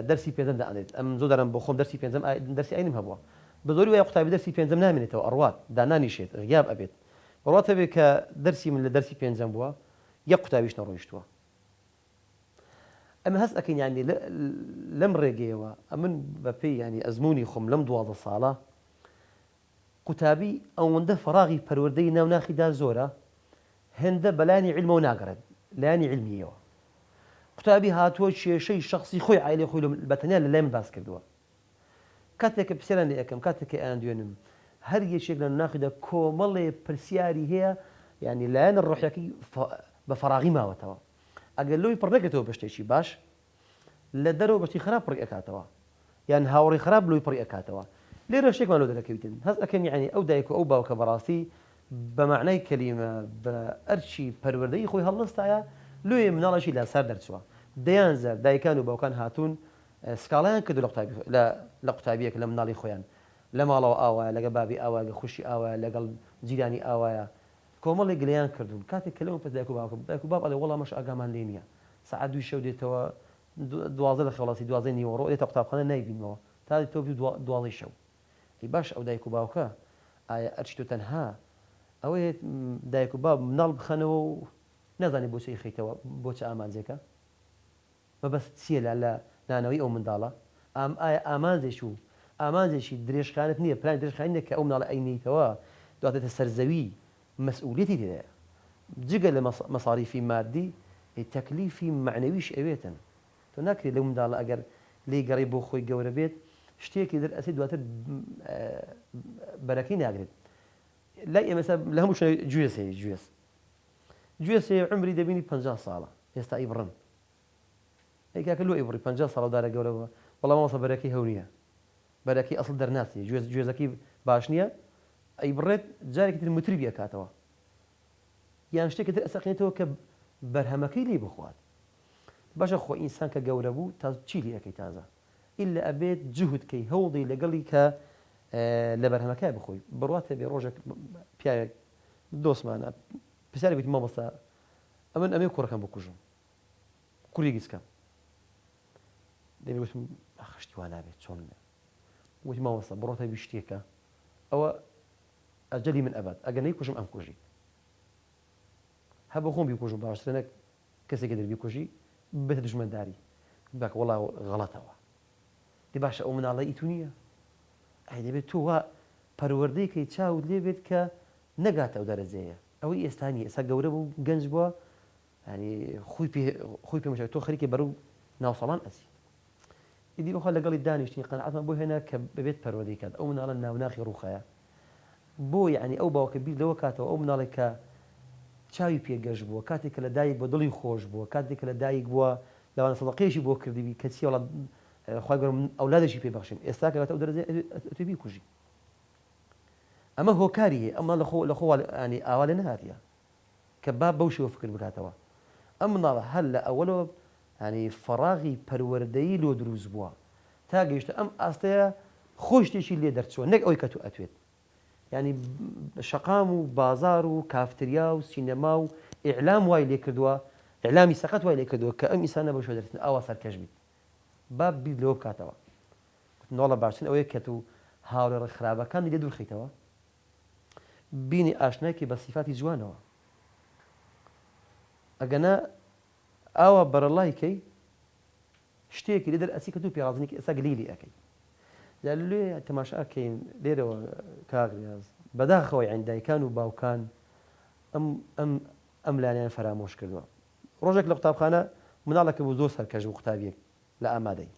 دەرسی پێنجەم دەئەنێت ئەم زۆر دەرم بۆ خۆم دەرسی پێنجەم دەرسی ئاینیم هەبووە بە زۆری وایە قوتابی دەرسی پێنجەم نامێنێتەوە ئەڕوات دانانیشێت غیاب ئەبێت بەڕاتە بێت کە دەرسی من لە دەرسی پێنجەم بووە یەک قوتابیش نەڕۆیشتووە ئەمە هەست ئەکەین یانی لەم ڕێگەیەوە ئەمن بەپێی ینی ئەزمموی خۆم لەم 12 ساڵە قوتابی ئەوەندە فەراغی پەروەردەی ناوناخیدا زۆرە هێندە بەلانی علمە و ناگەڕێت لایانی علمیەوە قوتابی هاتووە کێشەی شخصی خۆی عایلەی خۆی بەتەنیا لە لای من باس کردووە کاتێککە پرسیاران لێ ئەەکەم کاتێککە ئەیان دوێنم هەر یەکێک لە ناخیدا کۆمەڵێ پرسیاری هەیە ینی لایەنە ڕۆحیەکەی بە فەراغی ماوەتەوە ئەگەر لەوی پڕ نەکرێتەوە بە شتێکی باش لە دەرەوە بەشتی خراپ پڕی ئەکاتەوە یان هاوڕێی خراپ لەوی پڕی ئەکاتەوە لێرە شتێکمان لەو دەرەکەویتن هەست ئەەکەم یعنی ئەو دایک و ئەو باوکە بەڕاستی بە معنای کەلیمە بە ئەرچی پەروەردەی خۆی هەڵدەستایە لێ مناڵەشی لە سەر دەرچووە دەیان زەر دایکان و باوکان هاتوون سکاڵیان کردو لە قوتابیەک لە مناڵی خۆیان لە ماڵەوە ئاوایە لەگە بابی ئاوا لە خوشی ئاوایە لەگەڵ جیرانی ئاوایە کۆمەڵی گلیان کردوون کاتێک کە لەوە پێ دایک و باوکە دایک و باب ئەڵێ وەڵامەش ئاگامان لێ نییە سەعات 2 شەو دێتەوە 12 لە خەڵاسی 12 نیوەڕۆ دێتە قوتابخانە نایبینەوە تا تۆ 12 شەو ئەی باش ئەو دایک و باوکە ئایا ئەرچی تۆ تەنها ئەوەیە دایک و باب مناڵ بخەنەوە و نازانی بۆچی خەیتەوە بۆچە ئامانجێکە مەبەست چییە لە نانەوەی ئەو منداڵە ئایا ئامانجێکی درێژخانت نییە پلان درێژخانێک کە ئەو مناڵە ئەینیتەوە دواتێتە سەرزەوی مەسئولیەتی دێ جگە لە مەساریفی مادی تەکلیفی معنەویش ئەوێتن تۆ ناکرێت لەو منداڵە ئەگەر لێی گەڕی بۆ خۆی گەورە بێت شتێکی دەرئەسی دواتر بەرەکەی ناگرێت لای ئێمە لە هەموو شوێ گوێس عمری دەبینی 50 ساڵە ئێستا ئیبڕن ئەیکاکە لۆ ئیبڕی 50 ساڵدارە گەورەوە بەڵام مەوەسە بەرەکەی هەو نییە بەرەکەی ئەسڵ دەرناسی گوێزەکەی باش نییە ئەیبڕێت جارێکی تر متری بیەکاتەوە یان شتێکی تر ئەسەقێتەوە کە بەرهەمەکەی لێ بخوات باشە خۆ ئینسان کە گەورە بوو تا چی لێ ئەەکەی تازە ئیلا ئەبێت جوهودکەی هەوڵی لەگەڵی کە لە بەرهەمەکەی بخۆی بڕاتە بێ ڕۆژێک پیاوێک دۆستمانە پرسیاری بێتی مامۆستا ئەمێ کوڕەکەم بکوژم کوڕی گیچکەم دەبێتم خشتی وا نابێت چۆن وتی مامۆستا بڕۆتە شتێکە ئەوە ئەجەلی من ئەبات ئەگەر نەیکوژم ئەم کوژی هەبە خۆم بیکوژم باشترە کەسێکی دەربیکوژی بێتە دژمەنداری باکە وەڵا غەڵەتەوە دی باشە ئەو مناڵە ئیتو نییە ئەی دەبێت تۆ وا پەروەردەیەکەی چاوت لێ بێت کە نەگاتە ئەو دەرەجەیە ئەوەی ئێستانی ئێستا گەورە بوو گەنج بووە ینی خۆی پێمەشە تۆ خەریکە بەرەو ناوسەڵان ئەسی ئیدی بخوا لەگەڵی دانیشتنی قەنەعەتمان بۆ هێنا کە ببێت پەروەردەی کات ئەو مناڵە ناوناخی ڕووخایە بۆ یعنی ئەو باوکە بیر لەوە کاتەوە ئەو مناڵێک کە چاوی پێگەشت بووە کاتێک کە لە دایک بۆ دڵی خۆش بووە کاتێک کە لە دایک بووە لەوانە سەدەقەیەکی بۆ کردیبی کەچی وڵات خی گەورە ئەولادێکی پێبەخشین ئێستا کەواتە ئەو دەرەجە ئەتوێ بیکوژی ئەمە هۆکاریە ئەمە لە خۆ ینی ئاوا لێ نهاتیە کە با بەو شێوە فکر بکاتەوە ئەم مناڵە هەر لە ئەوەلەوە ینی فەراغی پەروەردەیی لۆ دروست بووە تا گەیشتە ئەم ئاستەیە خۆی شتێکی لێ دەرچووە نەک ئەوەی کە تو ئەتوێت ینی شەقام و بازار و کافتریا و سینەما و ئیعلام وای لێ کردووە ئیعلامی سەقەت وای لێ کردووە کە ئەم ئینسانە بە شۆ دەرچن ئاوا سەرکەش بیت با بیر لەوە بکاتەوە نۆڵە باشترین ئەوەیە کە تو هاوڕێ خراپەکانی لێ دوورخیتەوە بینی ئاشنایکی بە سیفاتی جوانەوە ئەگەنا ئاوا بەرەڵای کەی شتێکی لێ دەرئەچی کە تو پێڕازنی ئێستا گلیلی ئەەکەی لێ تەماشاکەین لێرەوە کاغریاز بەداخەوەی عیندایکان و باوکان ئەم لایەن فەرامۆش کردووە ڕۆژێک لە قوتابخانە مناڵەکە بوو زۆر سەرکەش بوو قوتابیەک لە ئامادەی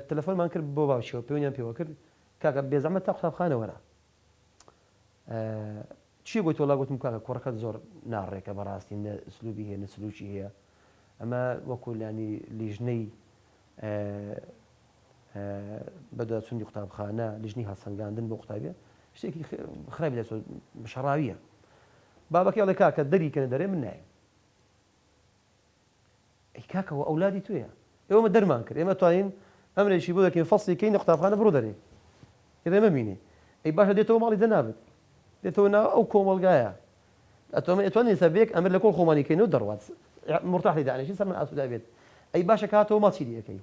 تەلەفۆنمان کرد بۆ باوشەوە پێیان پێوە کرد کاکە بێزەحمەت تا قوتابخانە وەرە چی بۆی تۆڵا گوتم کاکە کوڕەکەت زۆر ناڕێکە بەڕاستی نە ئسلوبی هەیە نە سلوکی هەیە ئەمە وەکو لانی لیژنەی بەدوا چوندی قوتابخانە لیژنی هەڵسەنگاندن بۆ قوتابیە شتێکی خراپی دەچێت شەڕاویە بابەکەی ئەڵێ کاکە دەریکەنە دەرێ من نایە ئەی کاکەوە ئەولادی توێە ئێوەمە دەرمان کرد ئێمە توانین ئەمرێکی بۆ دەکەین فەسڵێکەی لە قوتابخانە بڕۆ دەرێ ئێمە بینێ ئەی باشە دێتەوە ماڵی دەنابێت دێتەوە ناو ئەو کۆمەڵگایە ئەتوانێت سەبێک ئەمر لە کۆڵ خۆمانیکەینەوە دەڕوات مرتاحی دانیشین سەر من ئاسوودا بێت ئەی باشە کاتەوە ماچی دیەکەی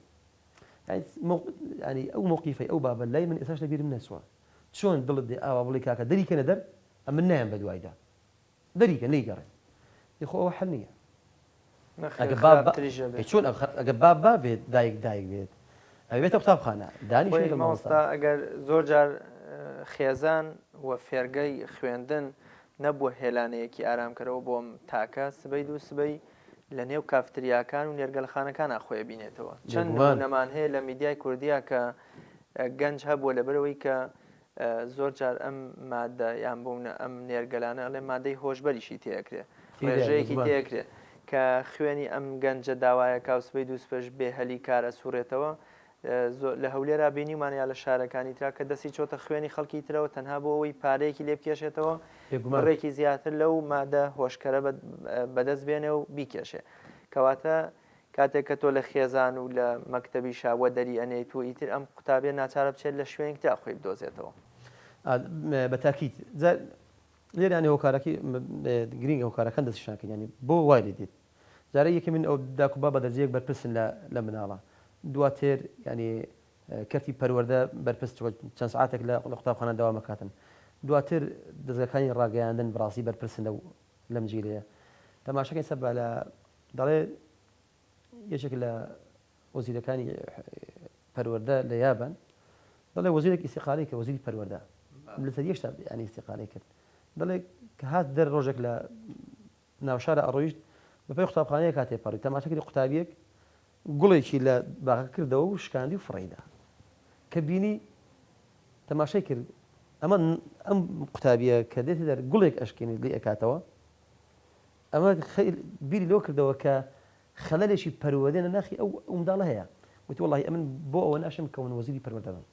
ینی ئەو موقیفەی ئەو بابە لای من ئێساش لەبیرم نەچووە چۆن دڵت دێ ئاوا بڵی کاکە دەریکەنە دەر ئەمن نایەن بە دوایدا دەریکە نەیگەڕێن خۆ ئەوە حەل نییە چۆن ئەگە با بێت دایک بێت ئەوێتە قوتابخانە دانیشت مامۆستا ئەگەر زۆر جار خێزان و فێرگەی خوێندن نەبووە هێلانەیەکی ئارامکەرەوە بۆم تاکە سبەی دوو سبەی لە نێو کافتریاکان و نێرگەلخانەکان ئاخۆی بینێتەوە چەند نەمان هەیە لە میدیای کوردیا کە گەنج هەبووە لەبەرەوەی کە زۆر جار ئەم مادە یان بوونە ئەم نێرگەلانە ئەڵێ مادەی هۆشبەریشی تێکرێ ڕێژەیەکی تێکرێ کە خوێنی ئەم گەنجە داوایە کاوسبەی دووسپەش بێ هەلی کارە سوورێتەوە لە هەولێرا بینیمانیا لە شارەکانی ترا کە دەستی چۆتە خوێنی خەڵکی ترەوە تەنها بۆ ئەوەی پارەیەکی لێ بکێشێتەوە ڕێکی زیاتر لەو مادە هۆشکەرە بەدەست بێنێ و بیکێشێ کەواتە کاتێک کە تۆ لە خێزان و لە مەکتەبی شاوە دەری ئەنێیت و ئیتر ئەم قوتابێ ناچارە بچێت لە شوێنێک تا خۆی بدۆزێتەوە بە تاکید لێرانی هۆکارەکەی گرنگ هۆکارەکان دەستشانکە ینی بۆ وای لێ دێت جارە یەکێ من ئەو داکوبا بە دەرجەیەک بەرپرسن لە مناڵە دواتر ینی کەرتی پەروەردە بەرپرس چەند ساعاتێک لە قوتابخانە داوا مەکاتن دواتر دەستگاکانی ڕاگەیاندن بڕاستی بەرپرسن لەم جیلەیە تەماشەکەی سەبا لە دەڵێ یەکێک لە وەزیرەکانی پەروەردە لە یابان دەڵێ وەزیرێک ئیستیقاڵی کە وەزیری پەروەردە لەسەر یەکشتا ینی ئیستیقاڵی کرد دەڵێ کە هات دەر ڕۆژێک لە ناوشارە ئەڕۆیشت بەپێی قوتابخانەیە کاتێ پەڕی تەماشەکەی قوتابیەک گوڵێکی لە باغ کردەوە و شکاندی و فڕیدا کە بینی تەماشای کرد ئەمە ئەم قوتابیە کە دێتی دەر گوڵێک ئەشکێنی لێ ئەکاتەوە ئەمە بیری لۆ کردەوە کە خەلەلێکی پەروەردەیە ناخی ئەو منداڵە هەیە وتی وڵی ئەمن بۆ ئەوە ناشم کەون وەزیری پەروەردە بم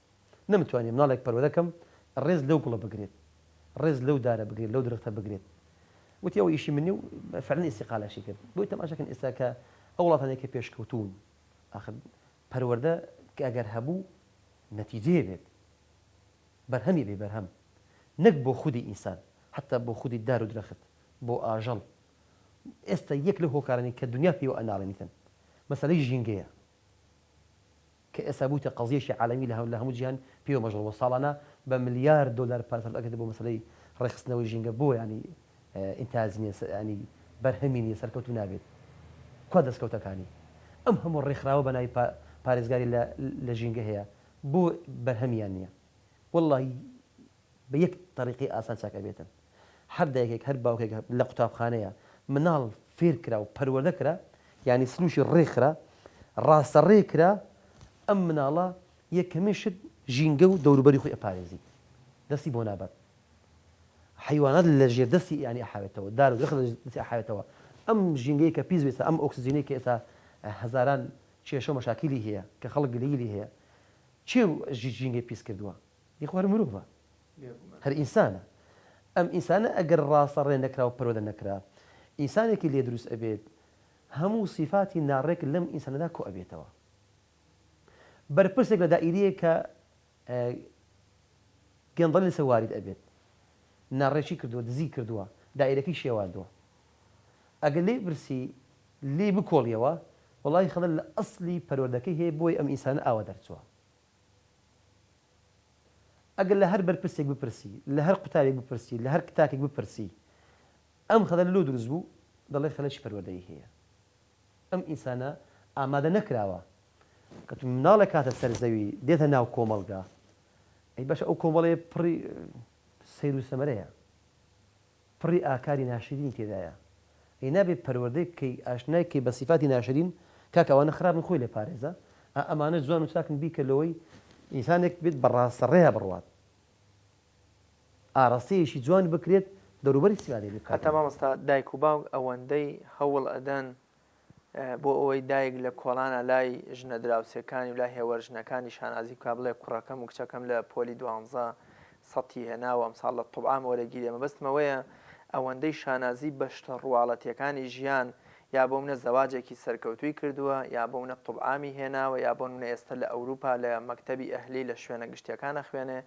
نەمتوانێت مناڵێک پەروەردەکەم ڕێز لەو گوڵە بگرێت ڕێز لەو دارە بگرێت لەو درەختە بگرێت وتی ئەو ئیشی منی و فعلەن ئیستیقالەشی کرد بۆی تەماشاکەن ئێستا کە ئەو وڵاتانێکی پێشکەوتون آخر پەروەردە کە ئەگەر هەبوو نەتیجەیە بێت بەرهەمی بێ بەرهەم نەک بۆ خودی ئینسان حتا بۆ خودی دار و درەخت بۆ ئاژەڵ ئێستا یەک لە هۆکارانی کە دنیا پێوە ئەناڵێنیتن مەسەلەی ژینگەیە کە ئێستا بوویتە قەزیەشی عالەمی لە هەموو جیهان پێوە مەژڕەوە ساڵانە بە ملیار دۆلار پارە ئەکرێت بۆ مەسەلەی ڕێخستنەوەی ژینگە بۆ ینی ئینتاجنیە ینی بەرهەمی نیە سەرکەوتو نابێت کوا دەستکەوتەکانی ئەم هەموو ڕێکخراوە بەناوی پارێزگاری لە ژینگە هەیە بۆ بەرهەمیان نییە وەڵڵاهی بە یەک طریقی ئاسان چاکە بێتن هەر دایکێک هەر باوکێک لە قوتابخانەیە مناڵ فێر کرا و پەروەردە کرا ینی سلوشی ڕێکخرا ڕاستەڕێ کرا ئەم مناڵە یەکەمین شت ژینگە و دەوروبەری خۆی ئەپارێزی دەستی بۆ نابات حیوانات لە ژێر دەستی ینی ئەحاوێتەوە دار و درەخت لە دەستی ئەحاوێتەوە ئەم ژینگەی کە پیس بێتە ئەم ئۆکسسیجینەی کە ئێستا هەزاران کێشە و مەشاکیلی هەیە کە خەڵک گلەیلی هەیە چێ ژینگەی پیس کردووە دیخوار مرۆڤە هەر ئینسانە ئەم ئینسانە ئەگەر ڕاستە ڕێ نەکرا و پەروەردە نەکرا ئینسانێکی لێ دروست ئەبێت هەموو سیفاتی ناڕێک لەم ئینسانەدا کۆ ئەبێتەوە بەرپرسێک لە دائیرەیە کە گەندەڵی لەسەر وارد ئەبێت ناڕێکی کردووە دزی کردووە دائیرەکەی شێواردووە ئەگەر لێ برسی لێ بکۆڵیەوە وڵی خەڵە لە ئەسلی پەروەردەکەی هەیە بۆی ئەم ئینسانە ئاوە دەرچووە ئەگەر لە هەر بەرپرسێک بپرسی لە هەر قوتابێک بپرسی لە هەر کتاکێک بپرسی ئەم خەڵە لۆ دروست بوو دەڵێ خەلەکی پەروەردەی هەیە ئەم ئینسانە ئامادە نەکراوە کە تو مناڵێک کاتە سەر زەوی دێتە ناو کۆمەڵگا ئەی باشە ئەو کۆمەڵەیە پڕی سەیر و سەمەرەیە پڕی ئاکاری ناشرین تێدایە ئەی نابێت پەروەردەی بکەی ئاشنای کەی بە سیفاتی ناشرین کاکە ئەوانە خراپن خۆی لێ پارێزە ئەمانە جوان و چاکن بیکەلەوەی ئینسانێک بێت بەڕاستە ڕێیا بڕوات ئاڕاستەیەشی جوان بکرێت دەوروبەری سیفاتی بکات هەتا مامۆستا دایک و باوک ئەوەندەی هەوڵ ئەدەن بۆ ئەوەی دایک لە کۆڵانە لای ژنە دراوسەکانی و لای هێوەژنەکانی شانازی کا بڵێ کوڕەکەم و کچەکەم لە پۆلی 12 سەتی هێناوە ئەمساڵ لە توبعام وەرەگیری مەبەستمەوەیە ئەوەندەی شانازی بەشتە ڕواڵەتیەکانی ژیان یا بۆ منە زەواجێکی سەرکەوتوی کردووە یا بۆ منە توبعامی هێناوە یا بۆ منە ئێستا لە ئەوروپا لە مەکتەبی ئەهلی لە شوێنە گشتیەکانە خوێنێ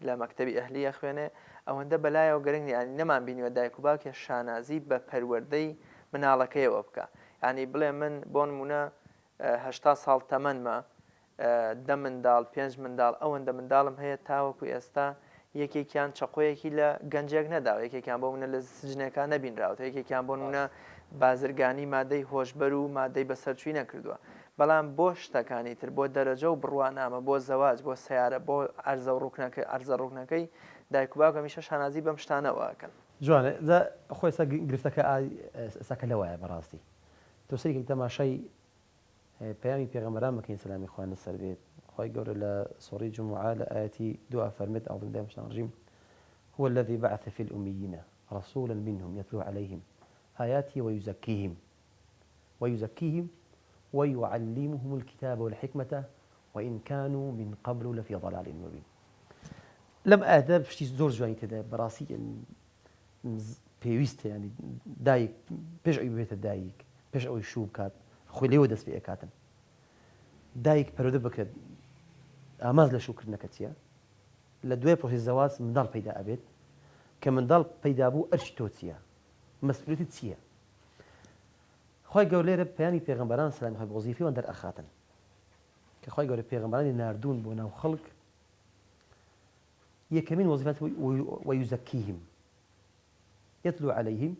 لە مەکتەبی ئەهلیە خوێنێ ئەوەندە بەلایەوە گەرنگی ینی نەمان بینیوە دایک و باوکێ شانازی بە پەروەردەی مناڵەکەیەوە بکە ینی بڵێ من بۆ نمونە 80 ساڵ تەمەنمە 10 منداڵ 5 منداڵ ئەوەندە منداڵم هەیە تاوەکو ئێستا یەکێکیان چەقۆیەکی لە گەنجێک نەداوە یەکێکیان بۆ منە لە سجنەکان نەبینراوە یەکێکیان بۆ منە بازرگانی مادەی هۆشبەر و مادەی بەسەرچووی نەکردووە بەڵام بۆ شتەکانی تر بۆ دەرەجە و بڕوانامە بۆ زەواج بۆ سیارە بۆ ئەرزە ڕوکنەکەی دایک و باوک هەمیشە شانازی بەم شتانەوەکەن جوانە خۆی گرفتەکە ئێساکە لەوایە بەڕاستی تۆ سەرێکی تەماشای پەیامی پێغەمبەران بکەین سەلامی خوان لەسەر بێت خی گەورە لە سوڕی جمعە لە ئاەتی دو فەرمێت أعوذ بالله من الشيطان الرجيم هو الذي بعث في الأميين رسولا منهم يتلو عليهم آياته ويزكيهم ويعلمهم الكتاب والحكمة وإن كانوا من قبل لفي ضلال مبين لم آداب شتي زور جواني تدا براسي پێویستە ینی دایک پێش ئەوی بێتە دایک پێش ئەوەی شوو بکات خۆی لێوە دەست پێ ئەکاتن دایک پەرۆدە بکرێت ئاماز لە شوکردنەکە چییە لە دوای پرۆسی زەواج منداڵ پەیدا ئەبێت کە منداڵ پەیدا بوو ئەرچی تۆ چییە مەسئولیەتت چییە خی گەور لێرە پەیامی پێغەمبەران سەلامی خۆی بە وەزیفەیەوان دەرئەخاتن کە خی گەورە پێغەمبەرانی ناردوون بۆ ناو خەڵک یەکەمین وەزیفەت وەیوزەکیهم يتلو عليهم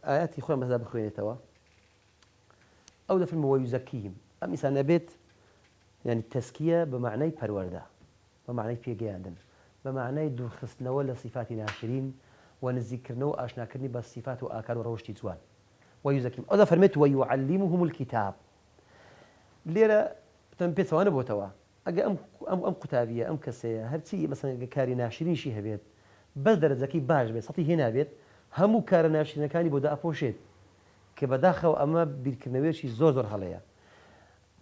آياتي خويا مذهب خوينتوا أو ده فيلم ويزكيهم أم إنسان بيت يعني التزكية بمعنى پروردة بمعنى بيجاندن بمعنى درخصنا ولا صفات ناشرين ونذكرنا وآشنا كرني بالصفات وآكار وروشتي زوان ويزكيهم أو ده فرمت ويعلمهم الكتاب ليرة تنبيت وانا بوتوا أجا أم كتابية أم كسية هرتي مثلا كاري ناشرين شي هبيت بەس دەرەجەکەی باش بێت سەتی هێنابێت هەموو کارە ناشرینەکانی بۆ داپۆشێت کە بەداخەوە ئەمە بیرکردنەوەیەکی زۆر هەڵەیە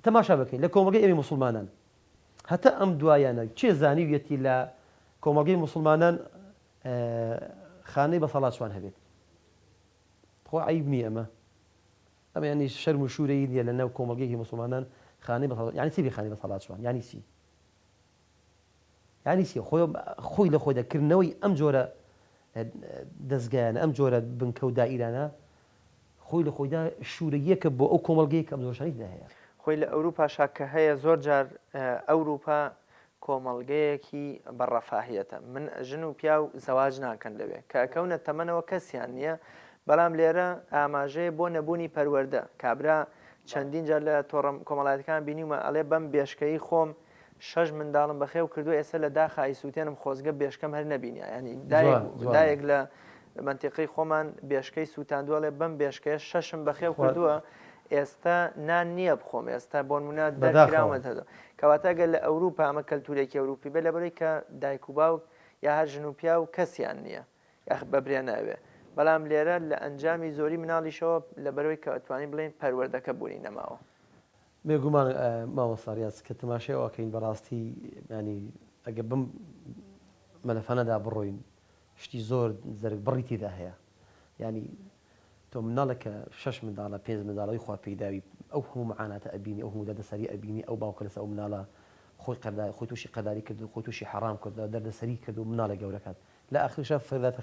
تەماشا بکەین لە کۆمەڵگەی ئێمەی موسڵمانان هەتا ئەم دوایانە چێ زانیویەتی لە کۆمەڵگەی موسڵمانان خانەی بەسەڵاتشوان هەبێت خۆ عیب نییە ئەمە ینی شەرم و شوورەی نیە لە ناو کۆمەڵگەیەکی موسڵمانان خانەی بەسەڵات یعنی چی خانەی بەسەڵاتشوان یعنی چی یعنی چی خۆی لە خۆی دەکردنەوەی ئەم جۆرە دەستگایانە ئەم جۆرە بنکە و دائیرانە خۆی لە خۆیدا شوورەیەکە بۆ ئەو کۆمەڵگەیەک ئەم زۆرشانیدا هەیە خۆی لە ئەوروپا شاکە هەیە زۆر جار ئەوروپا کۆمەڵگەیەکی بەڕەفاهیەتە من ژن و پیا و زەواج ناکەن لەوێ کە ئەکەونە تەمەنەوە کەسیان نییە بەڵام لێرە ئاماژەیە بۆ نەبوونی پەروەردە کابرا چەندین جار لە تۆڕم کۆمەڵایەتەکان بینیمە ئەڵێ بەم بێشکەی خۆم 6 منداڵم بەخێو کردو ئێستا لە داخای سووتێنم خۆزگە بێشکەم هەر نەبینە ینی دایەک لە منتیقی خۆمان بێشکەی سووتاندووەڵێ بەم بێشکەیە 6م بەخێو کردووە ئێستا نان نییە بخۆم ئێستا بۆ نمونە دەرکراوەتەوە کەواتەگەر لە ئەوروپا ئەمە کەلتورێکی ئەوروپی بێ لەبەرەوەی کە دایک و باوک یا هەر ژن و پیا و کەسیان نییە یاخ بەبرێ ناوێ بەڵام لێرە لە ئەنجامی زۆری مناڵیشەوە لە بەرەوەی کە ئەتوانین بڵێن پەروەردەکە بوونی نەماوە. بێگومان مامۆستاریاس کە تەماشایەوەکەین بەڕاستی ینی ئەگە بم مەلەفانەدا بڕۆین شتی زۆر زەرگ بڕی تێدا هەیە. ینی تۆ مناڵێکە 6 منداڵە 5 منداڵی خوا پێداوی ئەو هەموو معاناتە ئەبینی ئەو هەموو دەسەری ئەبینی ئەو باوکە لەسەر ئەو مناڵە خۆی تووشی قەداری کرد و خۆی تووشی حرام کرد دەردەسەری کرد و مناڵە گەورەکات لە ئاخرشە فەرداتە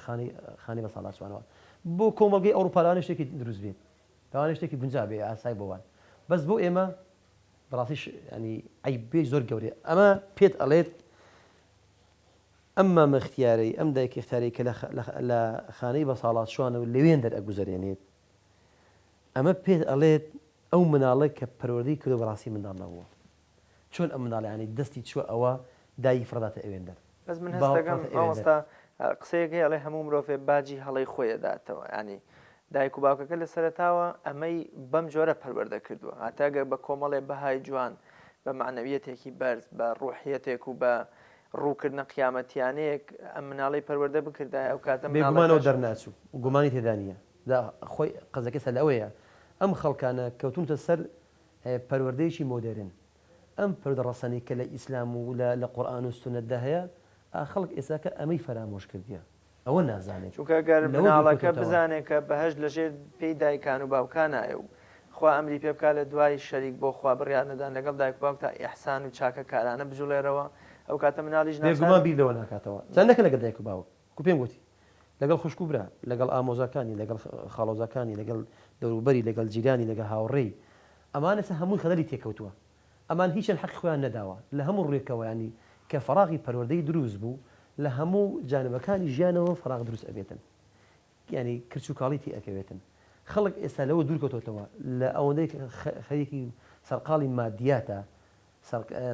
خانی بە ساڵاتوانەوە بۆ کۆمەڵگەی ئەوروپالانە شتێکی دروست بێت لەوانە شتێکی گونجا بێ ئاسای بۆوان بەس بۆ ئێمە بەڕاستیش ینی عیبێ زۆر گەورەیە ئەمە پێت ئەڵێت ئەمما مەختیارەی ئەم دایک اختیاری کە لە خانەی بە ساڵات شوانە و لەوێن دەرئەگوزارێنێت ئەمە پێت ئەڵێت ئەو مناڵێک کە پەروەردەی کردو بەڕاستی منداڵ نەبووە چۆن ئەم مناڵیانی دەستی چوە ئەوە دایی فڕداتە ئەوێندەر بەس من هەست دەکەم مامۆستا قسەیەکی ئەڵێ هەموو مرۆڤێ باجی هەڵەی خۆیەداتەوە ینی دایک و باوکەکە لە سەرتاوە ئەمەی بەم جۆرە پەروەردە کردووە هاتاگە بە کۆمەڵێ بەهای جوان بە معنەویەتێکی بەرز بە ڕوحیەتێک و بە ڕووکردنە قیامەتیانەیەک ئەم مناڵی پەروەردە بکردای ئەو کاتە بێگومانەوە دەرناچوو و گومانی تێدا نیە خۆی قەزەکە سەر لەوەیە ئەم خەڵکانە کەوتونتە سەر پەروەردەیەکی مۆدێرن ئەم پەروەردە ڕەسەنەی کە لە ئیسلام و لە قورئان و سونەتدا هەیە خەڵک ئێساکە ئەمەی فەرامۆش کردیە ئەوە نازانێت چونکە گەر مناڵەکە بزانێت کە بەهەشت لەژێر پێی دایکان و باوکانایە و خوا ئەمری پێ بکات لە دوای شەریک بۆ خوا بڕیانەدان لەگەڵ دایک و باوک تا ئیحسان و چاکە کارانە بجوڵێرەوە ئەو کاتە مناڵیش بێگومان بیر لەوە ناکاتەوە چەندەکە لەگەڵ دایک و باوک کو پێم گوتی لەگەڵ خوشک و برا لەگەڵ ئامۆزاکانی لەگەڵ خاڵۆزەکانی لەگەڵ دەوروبەری لەگەڵ جیرانی لەگەڵ هاوڕێی ئەمانە هەمووی خەدەری تێکەوتووە ئەمان هیچن حەقی خۆیان نەداوە لە هەموو ڕێکەوە ینی کە فەراغی پەروەردەی دروست بوو لە هەموو جانبەکانی ژیانەوە فەراغ دروست ئەبێتن ینی کرچ و کاڵیتی ئەکەوێتن خەڵک ئێستا لەوە دوورکەوتەوە لە ئەوەندەی خەریکی سەرقاڵی مادیاتە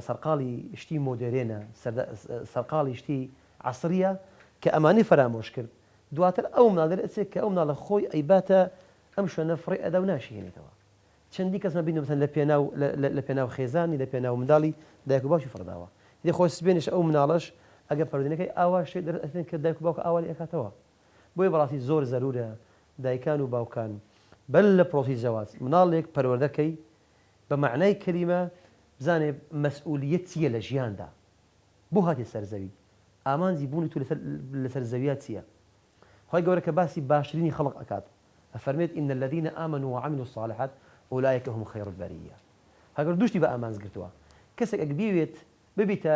سەرقاڵی شتی مۆدێرێنە سەرقاڵی شتی عەسریە کە ئەمانی فەرامۆش کرد دواتر ئەو مناڵ ئەچێت کە ئەو مناڵە خۆی ئەیباتە ئەم شوێنە فڕێ ئەدا و ناشێنێتەوە چەندی کەسمە بینە مثلا لە پێناو خێزانی لە پێناو منداڵی دایک و باوکی فڕداوە دێ خۆی سبێنش ئەو مناڵش ئەگەر پەروەردەکەی ئاوا شێ دەرەتێن کە دایک و باوک ئاوالی ئەکاتەوە بۆیە بەڕاستی زۆر زەرورە دایکان و باوکان بەل لە پرۆسی جەواز مناڵێک پەروەردەکەی بە معنای کەلیمە بزانێ مەسئولیەت چییە لە ژیاندا بۆ هاتی سەرزەوی ئامانجی بوونی تو لەسەر زەویات چییە خۆی گەورە کە باسی باشترینی خەڵق ئەکات ئەفەرمێت ئین الذین ئامنوا وعملوا الصالحات أولئك هم خير البرية هەگەر دوشتی بە ئامانج گرتووە کەسێک ئەگبیوێت ببیتە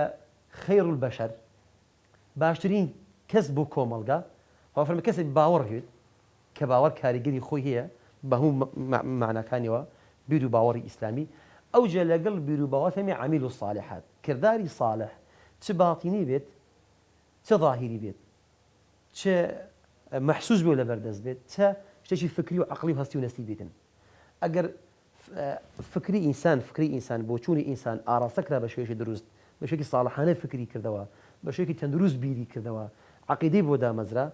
خەیر البەشەر باشترین کەس بۆ کۆمەڵگا فەرمێ کەسێک باوەڕ هێت کە باوەڕ کاریگەری خۆی هەیە بە هەموو معناکانیەوە بیر و باوەڕی ئیسلامی ئەوجا لەگەڵ بیر و باوەڕ هەمێ عەمیل الصالحات کردداری صالح چ باتینی بێت چه ظاهری بێت چه مەحسوس بێ لە بەردەست بێت چه شتێکی فکری و عەقلی و هەستی و نەستی بێتن ئەگەر فکری ئینسان بۆ چوونی ئینسان ئاراستەکرا بە شوێژی دروست بە شێکی ساڵحانە فکری کردەوە بە شێکی تەندروست بیری کردەوە عەقیدەی بۆ دامەزرا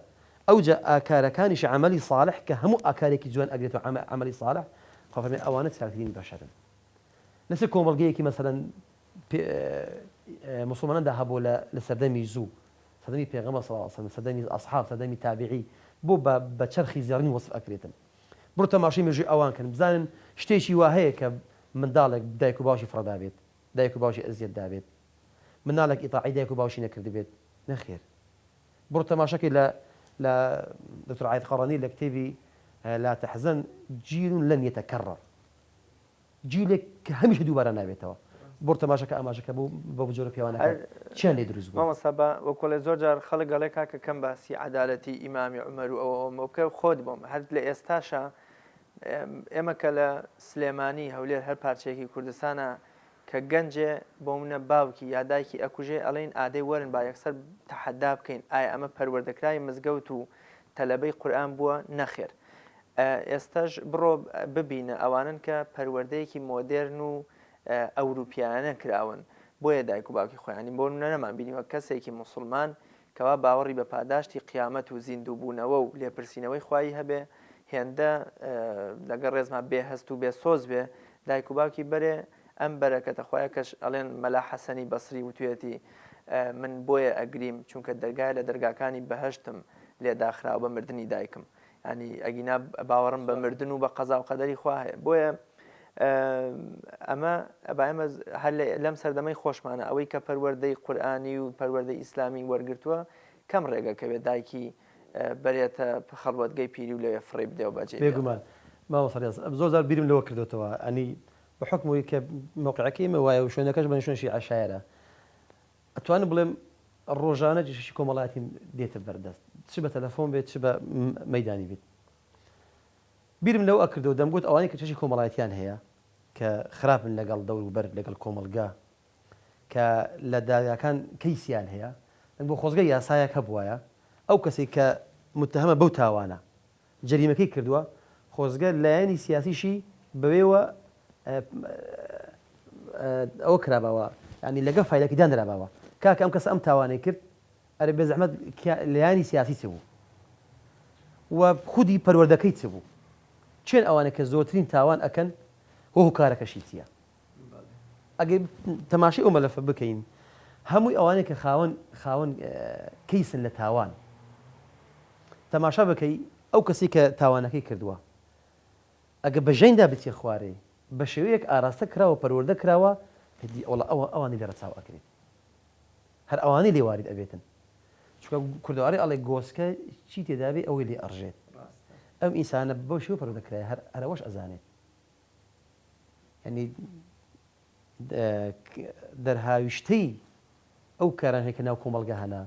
ئەوجا ئاکارەکانیش عەمەلی صالح کە هەموو ئاکارێکی جوان ئەگرێتەوە عەمەلی صالح خۆفەرمێ ئەوانە چاکترین بەشەرن لەسەر کۆمەڵگەیەکی مەسەلەن موسڵماناندا هەبوو لە سەردەمی زوو سەردەمی پێغەمبەر صلی الله علیه و سلم سەردەمی ئەصحاب سەردەمی تابعی بۆ بە چەرخی زێڕین وەصف ئەکرێتن بڕۆ تەماشای مێژووی ئەوان کەن بزانن شتێکی وا هەیە کە منداڵێک دایک و باوشی فڕدا بێت دایک و باوشی ئەزیەت دابێت مناڵێک ئیطاعی دایک و باوشی نەکرد بێت نەخێر بڕۆ تەماشاکەی لە دکتۆر عایت قەڕەنی لە کتێبی لا تحزن جيل لن يتكرر جيلێک کە هەمیشە دووبارە نابێتەوە بۆ تەماشاکە ئاماژەکە بۆ بجۆرە پیاوانەکە چیان لێ دروست بوو مامۆستا وەکۆڵێ زۆر جار خەڵک گەڵێ کاکە کەم باسی عەدالەتی ئیمامی عومەر و ئەوەکە خۆت بۆم هەر لە ئێستاشە ئێمە کە لە سلێمانی هەولێر هەر پارچەیەکی کوردستانە کە گەنجێ بۆ منە باوکی یا دایکی ئەکوژێ ئەڵێن ئادەی وەرن با یەکسەر تەحەدا بکەین ئایا ئەمە پەروەردەکرای مزگەوت و تەلەبەی قورئان بووە نەخێر ئێستاش بڕۆ ببینە ئەوانن کە پەروەردەیەکی مۆدێرن و ئەوروپیانە کراون بۆیە دایک و باوکی خۆیانی بۆ نەمان بینیوە کەسێکی موسڵمان کەوا باوەڕی بە پاداشتی قیامەت و زیندووبوونەوە و لێپرسینەوەی خوایی هەبێ هێندە لەگەڵ ڕێزما بێهەست و بێ سۆز بێ دایک و باوکی بەرێ ئەم بەرەکەتە خۆیە کەش ئەڵێن مەلا حەسەنی بەسری وتوێتی من بۆیە ئەگریم چونکە دەرگای لە دەرگاکانی بەهەشتم لێداخراوە بە مردنی دایکم ینی ئەگینا باوەڕم بە مردن و بە قەزا و قەدەری خوا هەیە بۆیە ئەمە ئەمە هەر لەم سەردەمەی خۆشمانە ئەوەی کە پەروەردەی قورئانی و پەروەردەی ئیسلامی وەرگرتووە کەم ڕێگەکەوێت دایکی بەرێتە خەڵوەتگەی پیری و لەوێ فڕێ بدێ و بەجێ بێگومان زۆر زار بیرم لەوە کردوتەوە ئەنی بە حکمەوەی کە موقعەکەی مە وایە و شوێنەکەش بە شوێنشی عشایرە ئەتوانم بڵێم ڕۆژانە جشی کۆمەڵایەتی دێتە بەردەست چ بە تەلەفۆن بێت چ بە مەیدانی بێت بیرم لەو ئەکردەوە دەمگوت ئەوانەی کە چشی کۆمەڵایەتیان هەیە کە خراپن لەگەڵ دەور و بەر لەگەڵ کۆمەلگا کە لە داگاکان کەیسیان هەیە بۆ خۆزگە یاسایەک هەبوایە ئەو کەسی کە متهمە بەو تاوانە جەریمەکەی کردووە خۆزگە لایەنی سیاسیشی بەوێوە ئەوە کرابەوە ینی لەگە فایلەکەی دانراباوە کاکە ئەم کەس ئەم تاوانەی کرد ئەرە بێ زەحمەت لایانی سیاسی چ بوو و خودی پەروەردەکەی چ بوو چێن ئەوانە کە زۆرترین تاوان ئەکەن هۆ کارەکەشی چییە ئەگەر تەماشای ئەو مەلەفە بکەین هەمووی ئەوانەیە کە خاوەن کەیسن لە تاوان تەماشا بکەی ئەو کەسی کە تاوانەکەی کردووە ئەگە بەژەیندا بچێ خوارێ بە شێوەیەک ئاراستە کراوە پەروەردە کراوە پێدی ئەوانی لێرە چاو ئەکرێت هەر ئەوانەی لێوارد ئەبێتن چونکە کوردەواری ئەڵێ گۆسکە چی تێدابێ ئەوەی لێ ئەڕژێت ئەم ئینسانە بۆ شێوە پەروەردە کرایە هەرەوەش ئەزانێت ینی دەرهاویشتەی ئەو کارانەیە کە ناو کۆمەڵگە هەنا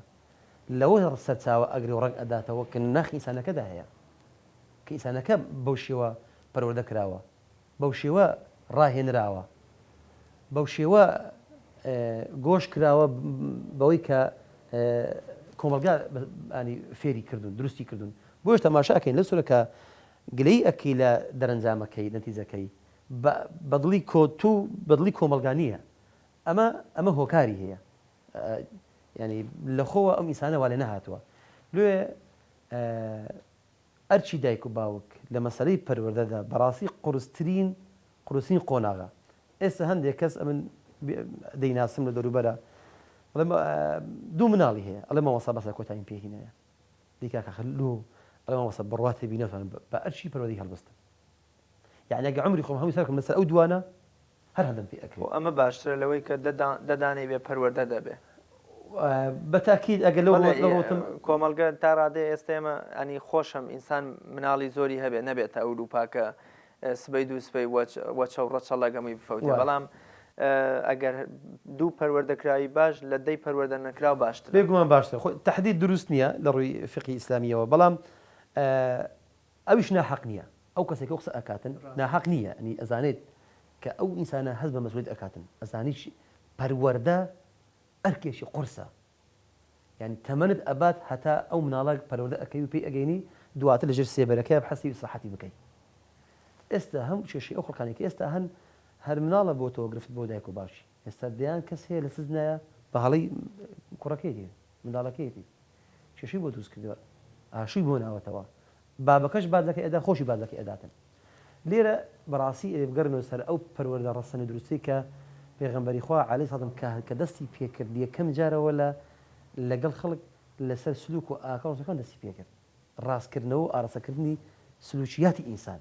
لەوە سەرچاوە ئەگری و ڕەنگ ئەداتەوە کە ناخی ئینسانەکەدا هەیە کە ئینسانەکە بەو شێوە پەروەردە کراوە بەو شێوە ڕاهێنراوە بەو شێوە گۆش کراوە بەوەی کە کۆمەلگا فێری کردوون دروستی کردوون بۆش تەماشاکەین لە سورە کە گلەی ئەکەی لە دەرەنجامەکەی نەتیجەکەی بەدڵی کۆتوو بەدڵی کۆمەلگانیە ئەمە هۆکاری هەیە ینی لەخۆوە ئەم ئینسانەوە لێ نەهاتووە لێ ئەرچی دایک و باوک لە مەسەلەی پەروەردەدا بەڕاستی قورسترین قۆناغا ئێستا هەندێک کەس ئەمن دەیناسم لە دەوروبەرە دوو مناڵی هەیە ئەڵێ مامۆستا بەسە کۆتاییم پێهینەیە دیکە خەلوو ئەڵێ مامۆستا بڕواتی بینەتوان بە ئەرچی پەروەردەی هەڵبستن یعنی ئەگە عمری خۆم هەمووی سەرکەم لەسەر ئەو دوانە هەر هەندم پێ ئەکرێت ئەمە باشترە لەوەی کە دەدانێ بێ پەروەردە دەبێ بەتاکید ئەگە لەوتم کۆمەلگە تا ڕادێ ئێستا ئێمە ئەنی خۆشم ئینسان مناڵی زۆری هەبێ نەبێت ئەو لوپاکە سبەی دوو سبەی وەچە و ڕەچە لەگەمی بفەوتێ بەڵام ئەگەر دوو پەروەردەکراوی باش لە دەی پەروەردە نەکراو باشتر بێگومان باشتر تەحدید دروست نییە لە ڕووی فقی ئیسلامیەوە بەڵام ئەویش ناحەق نییە ئەو کەسێک قسە ئەکاتن ناحەق نییە ئەنی ئەزانێت کە ئەو ئینسانە هەست بە مەسئولیت ئەکاتن ئەزانیش پەروەردە ئەرکێشی قورسە یعنی تەمەنت ئەبات هەتا ئەو مناڵە پەروەردە ئەەکەی و پێی ئەگەینی دواتر لەژێر سێبەرەکە بحەسی ئیسلاحەتی بکەیت ئێستا هەم کێشەی ئەو خەڵکانێکی ئێستا هەر مناڵە بۆ تۆ گرفت بۆ دایک و باشی ئێستا دەیان کەس هەیە لە سزنایە بە هەڵەی کوڕەکەیتی منداڵەکەیتی کێشەی بۆ دروست کردووە ئاشووی بۆ ناوەتەوە بابەکەش بازەکەی ئەدا خۆشی بازەکەی ئەداتن لێرە بەڕاستی بگەڕنەوە سەر ئەو پەروەردە ڕەسەنی دروستی کە پێغەمبەری خوا عەلەیهی سەڵام کە دەستی پێکرد یەکەم جارەوە لەگەڵ خەڵک لەسەر سلوک و ئاکاوەکان دەستی پێکرد ڕاستکردنەوە و ئاراستەکردنی سلوکیاتی ئینسان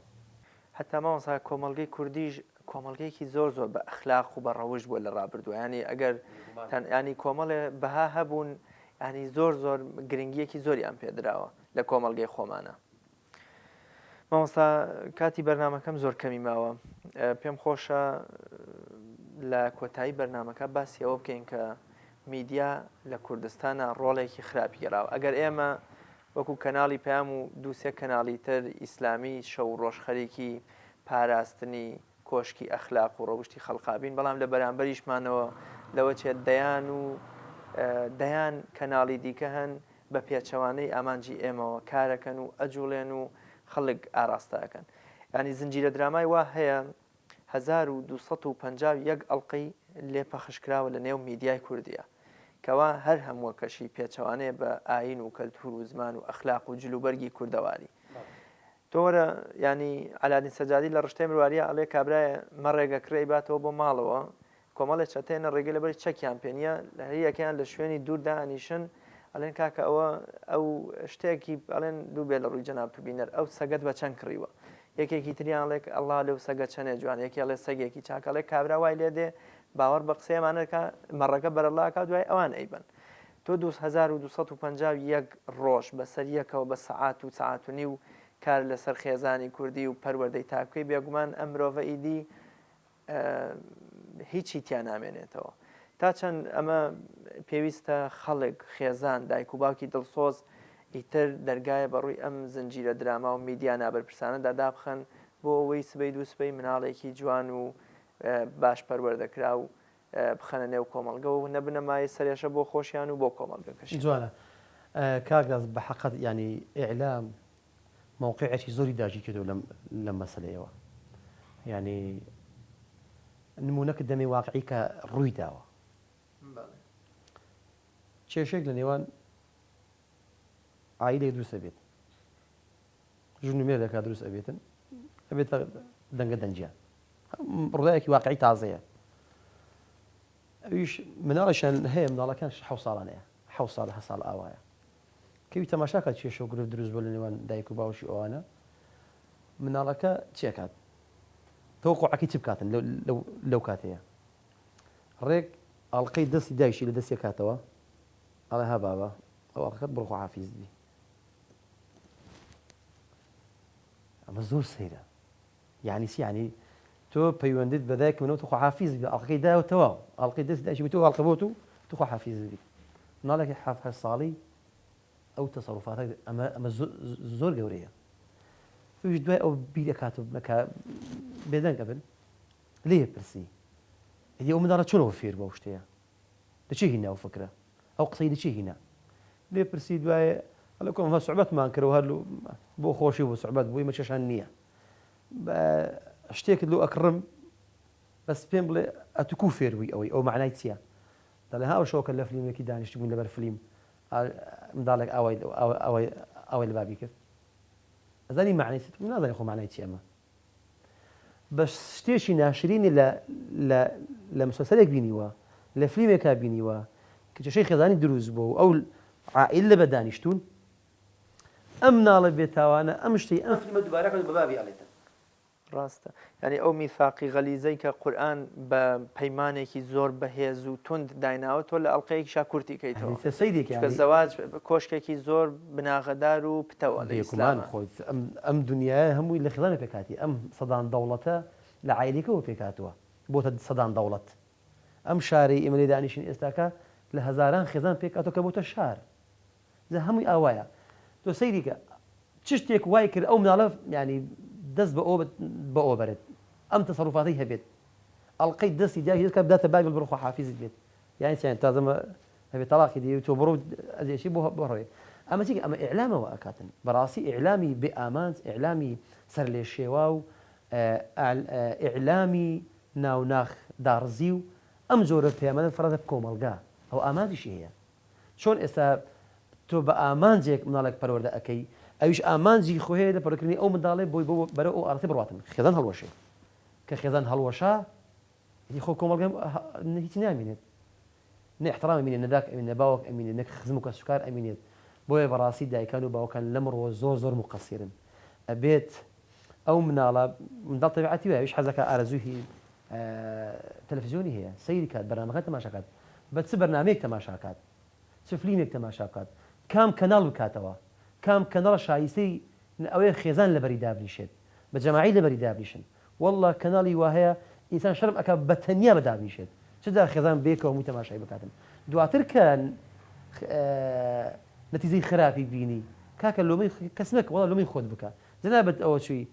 حتا مامۆستا کۆمەڵگەی کوردیش کۆمەڵگەیەکی زۆر بە ئەخلاق و بە ڕەوش بووە لە ڕابردووە ینی ئەگەر ینی کۆمەڵێ بەها هەبوون ینی زۆر گرنگیەکی زۆری ئەم پێدراوە لە کۆمەڵگەی خۆمانە مامۆستا کاتی بەرنامەکەم زۆر کەمی ماوە پێم خۆشە لە کۆتایی بەرنامەکە باسی ئەوە بکەین کە میدیا لە کوردستانە ڕۆڵێکی خراپی گەڕاوە ئەگەر ئێمە وەکو کەناڵی پەیام و دووسێ کەناڵی تر ئیسلامی شەو ڕۆژ خەریکی پاراستنی کۆشکی ئەخلاق و ڕەوشتی خەڵقابین بەڵام لە بەرامبەریشمانەوە لەوە چێت دەیان کەناڵی دیکە هەن بە پێچەوانەی ئامانجی ئێمەوە کارەکەن و ئەجوڵێن و خەڵک ئاراستەکەن ینی زنجیرە درامای وا هەیە 1251 ئەڵلقەی لێ پەخشکراوە لە نێو میدیای کوردیە کەوا هەر هەمووەکەشی پێچەوانەیە بە ئاین و کەلتور و زمان و ئەخلاق و جلوبەرگی کوردەواری تۆرە ینی علادین سەجادی لە ڕشتەی مرواریە ئەڵێ کابرایە مە ڕێگەکڕی باتەوە بۆ ماڵەوە کۆمەڵێک چەتێنە ڕێگە لەبەری چەکیان پێنیە لە هەریەکەیان لە شوێنی دووردا ئەنیشن ئەڵێن کاکە ئەو شتێکی ئەڵێن دوو بێ لە ڕووی جەنابەت بینەر ئەو سەگەت بە چەند کڕیوە یەکێکی تریانڵێک ئەڵڵا لەو سەگە چەنێ جوان یەکی ئەڵێ سەگێکی چاکەڵێک کابرا وای لێ دێ باوەڕ بە قسەیەمانەکە مەڕەکە بەرەڵاکە دوای ئەوان ئەیبن تۆ 2251 ڕۆژ بەسەر یەکەوە بە سەعات و سەعات و نیو کار لەسەر خێزانی کوردی و پەروەردەی تاکوی بێگومان ئەم مرۆڤە ئیدی هیچی تیا نامێنێتەوە تا چەند ئەمە پێویستە خەڵک خێزان دایک و باوکی دڵسۆز ئیتر دەرگایە بەڕووی ئەم زنجیرە دراما و میدیا نابەرپرسانەدا دابخەن بۆ ئەوەی سبەی دوو سبەی مناڵێکی جوان و باش پەروەردەکرا و بخەنە نێو کۆمەڵگە و نەبنە مای سەرێشە بۆ خۆشیان و بۆ کۆمەڵگەکەش جوانە کاگاز بە حەقەت ینی ئیعلام مووقعێکی زۆری داژی کردو لەم مەسلەیەوە ینی نمونەکە دەمێ واقعی کە ڕووی داوە کێشێک لە نێوان عائیلەی دروستە بێت ژنومێرێکا دروست ئەبێتن ئەبێتە دەنگە دەنجیان ڕووداوێکی واقعی تازەیە ئەویش مناڵیشان هەیە مناڵەکان 6 ساڵانەیە 7 ساڵ 10 ساڵ ئاوایە کەوی تەماشاکات کێشە و گرفت دروست بۆ لە نێوان دایک و باوشی ئەوانە مناڵەکە چێکات تەوقعەکەی چ بکاتن لەو کاتەیە ڕێک ئاڵقەی دەستی دایشی لە دەستی کاتەوە ئەڵێ ها بابە ئەو ئاڵقەت بڕۆ حافیز بی ئەمە زۆر سەیرە یعنی چی یعنی تۆ پەیوەندیت بە دایک منەوە تو خواحافیز بی ئاڵقەکەی دایەوە ئاڵقەی دەستی دایشی بی تۆ ئاڵقە بۆ تو خواحافیز بی مناڵێکی 7 ساڵی ئەو تەسەڕوفاتە ئەمە زۆر گەورەیە توش دوای ئەو بیرەکات و بێدەنگە بن لێ پرسی هدی ئەو منداڵە چۆنەوە فێر بەو شتەیە دەچێ هینا ئەو فکرە ئەو قسەی دەچێ هینا لێ پرسی دوایە هەڵە کۆم سوعبەتمان کردەوە هەر بۆ خۆشی بۆ سوعبەت بووی مەچەشان نییە شتێکت لۆ ئەکڕم بەس پێم بڵێ ئەتوکو فێر بووی ئەوەی ئەو معنای چییە دەڵێ ها شەوکە لە فلیمێکی دانیشت بووین لەبەر فلیم منداڵێک ئەوەی لە بابی کرد ئەزانی معنی نازانێ خۆ معنای چی ئەمە بە شتێکی ناشرینی لە مسلسلێک بینیوە لە فلیمێکا بینیوە کە کێشەی خێزانی دروست بوو ئەو عائیل لە بە دانیشتون ئەم ناڵە بێتاوانە ئەم شتەی ئەم فلیمە دووبارە بە بابی ئەڵێتن ڕاستە ینی ئەو میثاقی غەلیزەی کە قورئان بە پەیمانێکی زۆر بەهێز و تند دایناوە تۆ لە ئەڵلقەیەکیشا کورتی کەیتەوە کە زەواج کۆشکێکی زۆر بناغەدار و پتەوە لە ئیسلام خۆیت ئەم دنیای هەمووی لە خێزانە پێکاتی ئەم سەدان دەوڵەتە لە عایلێکەوە پێکاتوە بۆتە سەدان دەوڵەت ئەم شارەی ئێمە لێ دانیشتین ئێستاکە لە هەزاران خێزان پێکاتەوە کە بۆتە شار هەمووی ئاوایە تۆ سەیریکە چ شتێک وای کرد ئەو مناڵە ینی دەست بە ئەو بەرێت ئەم تەسەڕوفاتەی هەبێت ئەڵلقەی دەستی جای کە بداتە بابل بڕۆ حافیزت بێت یانی چیان تازەمە هەبێت تەلاقی دی تۆ بڕۆ ئەزیێشی بۆ ڕۆی ئەمە چی ئەمە ئیعلامەوە ئەکاتن بەڕاستی ئیعلامی بێ ئامانج ئیعلامی سەر لێ شێوا و ئیعلامی ناوناخ داڕزی و ئەم جۆرە پەیامانە فڕەتە کۆمەڵگا ئەو ئامانجیشی هەیە چۆن ئێستا تۆ بە ئامانجێک مناڵێک پەروەردە ئەەکەی ئەویش ئامانجی خۆهەیە لە پەروەردەکردنی ئەو منداڵێ بۆی بەرە ئەو ئاڵەتی بڕاتن خێزان هەڵوەشێ کە خێزان هەڵوەشا هی خۆ کۆمەڵگەم هیچ نامێنێت نە احترام ئەمینێت نەداک ئەمینێ باوەک ئەمینێت نەک خزم و کەسوکار ئەمینێت بۆیە بەڕاستی دایکان و باوەکان لەمڕۆ زۆر مقەسیرن ئەبێت ئەو مناڵە منداڵ تەبیعەتی وایە ئەویش حەزەکە ئارەزووی تەلەڤیزیۆنی هەیە سەیری کات بەرنامەکە تەماشاکات بە چ بەرنامەیەک تەماشاکات چ فلیمێک تەماشاکات کام کەناڵ بکاتەوە کام کەناڵە شایستەی ئەوەیە خێزان لەبەری دابنیشێت بە جەماعی لەبەری دابنیشن والله کەناڵی وا هەیە ئینسان شەرم ئەکا بە تەنیا بەدابنیشێت چدا خێزان بێکەوە هەمووی تەماشای بکاتن دواتر کە نەتیجەی خراپی بینی کاکە لۆمەی کەس نەکە وەڵا لۆمەی خۆت بکە جەنابەت ئەوە چووی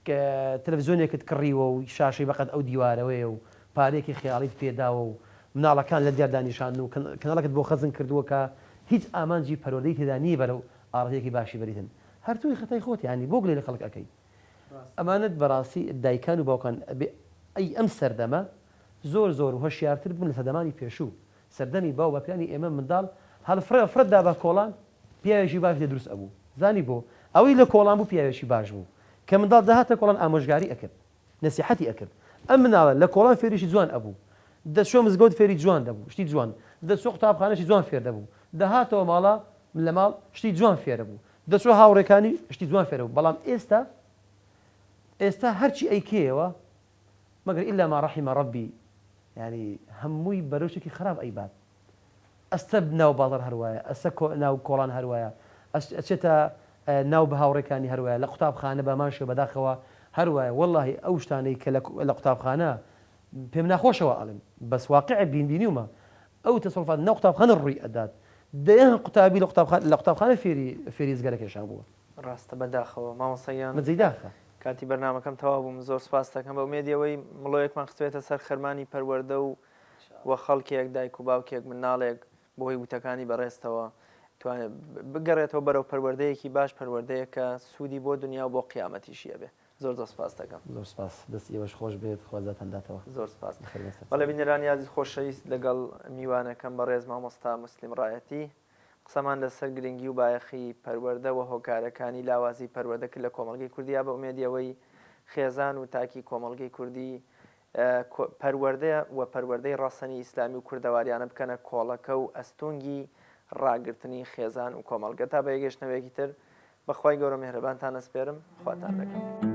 کە تەلەڤیزیۆنێکت کڕیوە و شاشەی بەقەت ئەو دیوارەوەیە و پارێکی خیاڵیت پێداوە و مناڵەکان لە دیار دانیشان و کەناڵەکەت بۆ خەزم کردووە کە هیچ ئامانجی پەروەردەی تێدا نییە بەرەو ئاڕێکی باشی بەریتن هەرتووی خەتای خۆت ینی بۆ گلەی لە خەڵک ئەەکەی ئەمانەت بەڕاستی دایکان و باوکان ئەی ئەم سەردەمە زۆر و هۆشیارتر بوون لە سەردەمانی پێشوو سەردەمی باو بەپیانی ئێمە منداڵ هەڵفرەتدا بە کۆڵان پیاوێکی باش لێ دروست ئەبوو زانی بۆ ئەوەی لە کۆڵان بوو پیاوێکی باش بوو کە منداڵ داهاتە کۆڵان ئامۆژگاری ئەکرد نەسیحەتی ئەکرد ئەم مناڵە لە کۆڵان فێریشی جوان ئەبوو دەچۆ مزگەوت فێری جوان دەبوو شتی جوان دەچۆ قوتابخانەشی جوان فێر دەبوو دەهاتەوە ماڵە لە ماڵ شتی جوان فێرە بوو دەچوە هاوڕێکانی شتی جوان فێرە بوو بەڵام ئێستا هەرچی ئەیکێەوە مەگەر ئیلا ما ڕەحیمە ڕەبی ینی هەمووی بەرەوشتێکی خراپ ئەیبات ئەستە ناو بازار هەروایە ئەستا ناو کۆڵان هەروایە ئەچێتە ناو بە هاوڕێکانی هەروایە لە قوتابخانە بەماشێ بەداخەوە هەروایە وەڵڵاهی ئەو شتانەی کە لە قوتابخانە پێم ناخۆشەوە ئەڵم بەس واقع بینبینیومە ئەو تەسەڵفات ناو قوتابخانە ڕووی ئەدات دەیان قوتابی لە قوتابخانە فێریزگەرەکەشان بووە ڕاستە بەداخەوە مامۆسەیان مەجێداخە کاتی بەرنامەکەم تەواو بووم زۆر سپاس دەکەم بە ئومێدیەوەی مڵۆیەکمان خستوێتە سەر خەرمانی پەروەردە و خەڵکێک دایک و باوکێک مناڵێک بۆی وتەکانی بەڕێستەوە توانێت بگەڕێتەوە بەرەو پەروەردەیەکی باش پەروەردەیە کە سوودی بۆ دنیا و بۆ قیامەتیشیە بێ زۆر سپاس دەکەم زۆر سپاس دەستی ئێوەش خۆش بێت خۆزاتەنداتەوە زۆر سپاس بەڵێ بینەرانی عزیز خۆشەویست لەگەڵ میوانەکەم بەڕێز مامۆستا مسلیم ڕایەتی قسەمان لەسەر گرنگی و بایەخی پەروەردە و هۆکارەکانی لاوازی پەروەردەکرد لە کۆمەڵگەی کوردیا بە ئومێدیەوەی خێزان و تاکی کۆمەڵگەی کوردی پەروەردە و پەروەردەی ڕەسەنی ئیسلامی و کوردەواریانە بکەنە کۆڵەکە و ئەستۆنگی ڕاگررتنی خێزان و کۆمەڵگە تا بە یەگەشتنەوەیەکی تر بەخوای گەورە مێهرەبانتان ئەسپێرم خواتان دەکەم.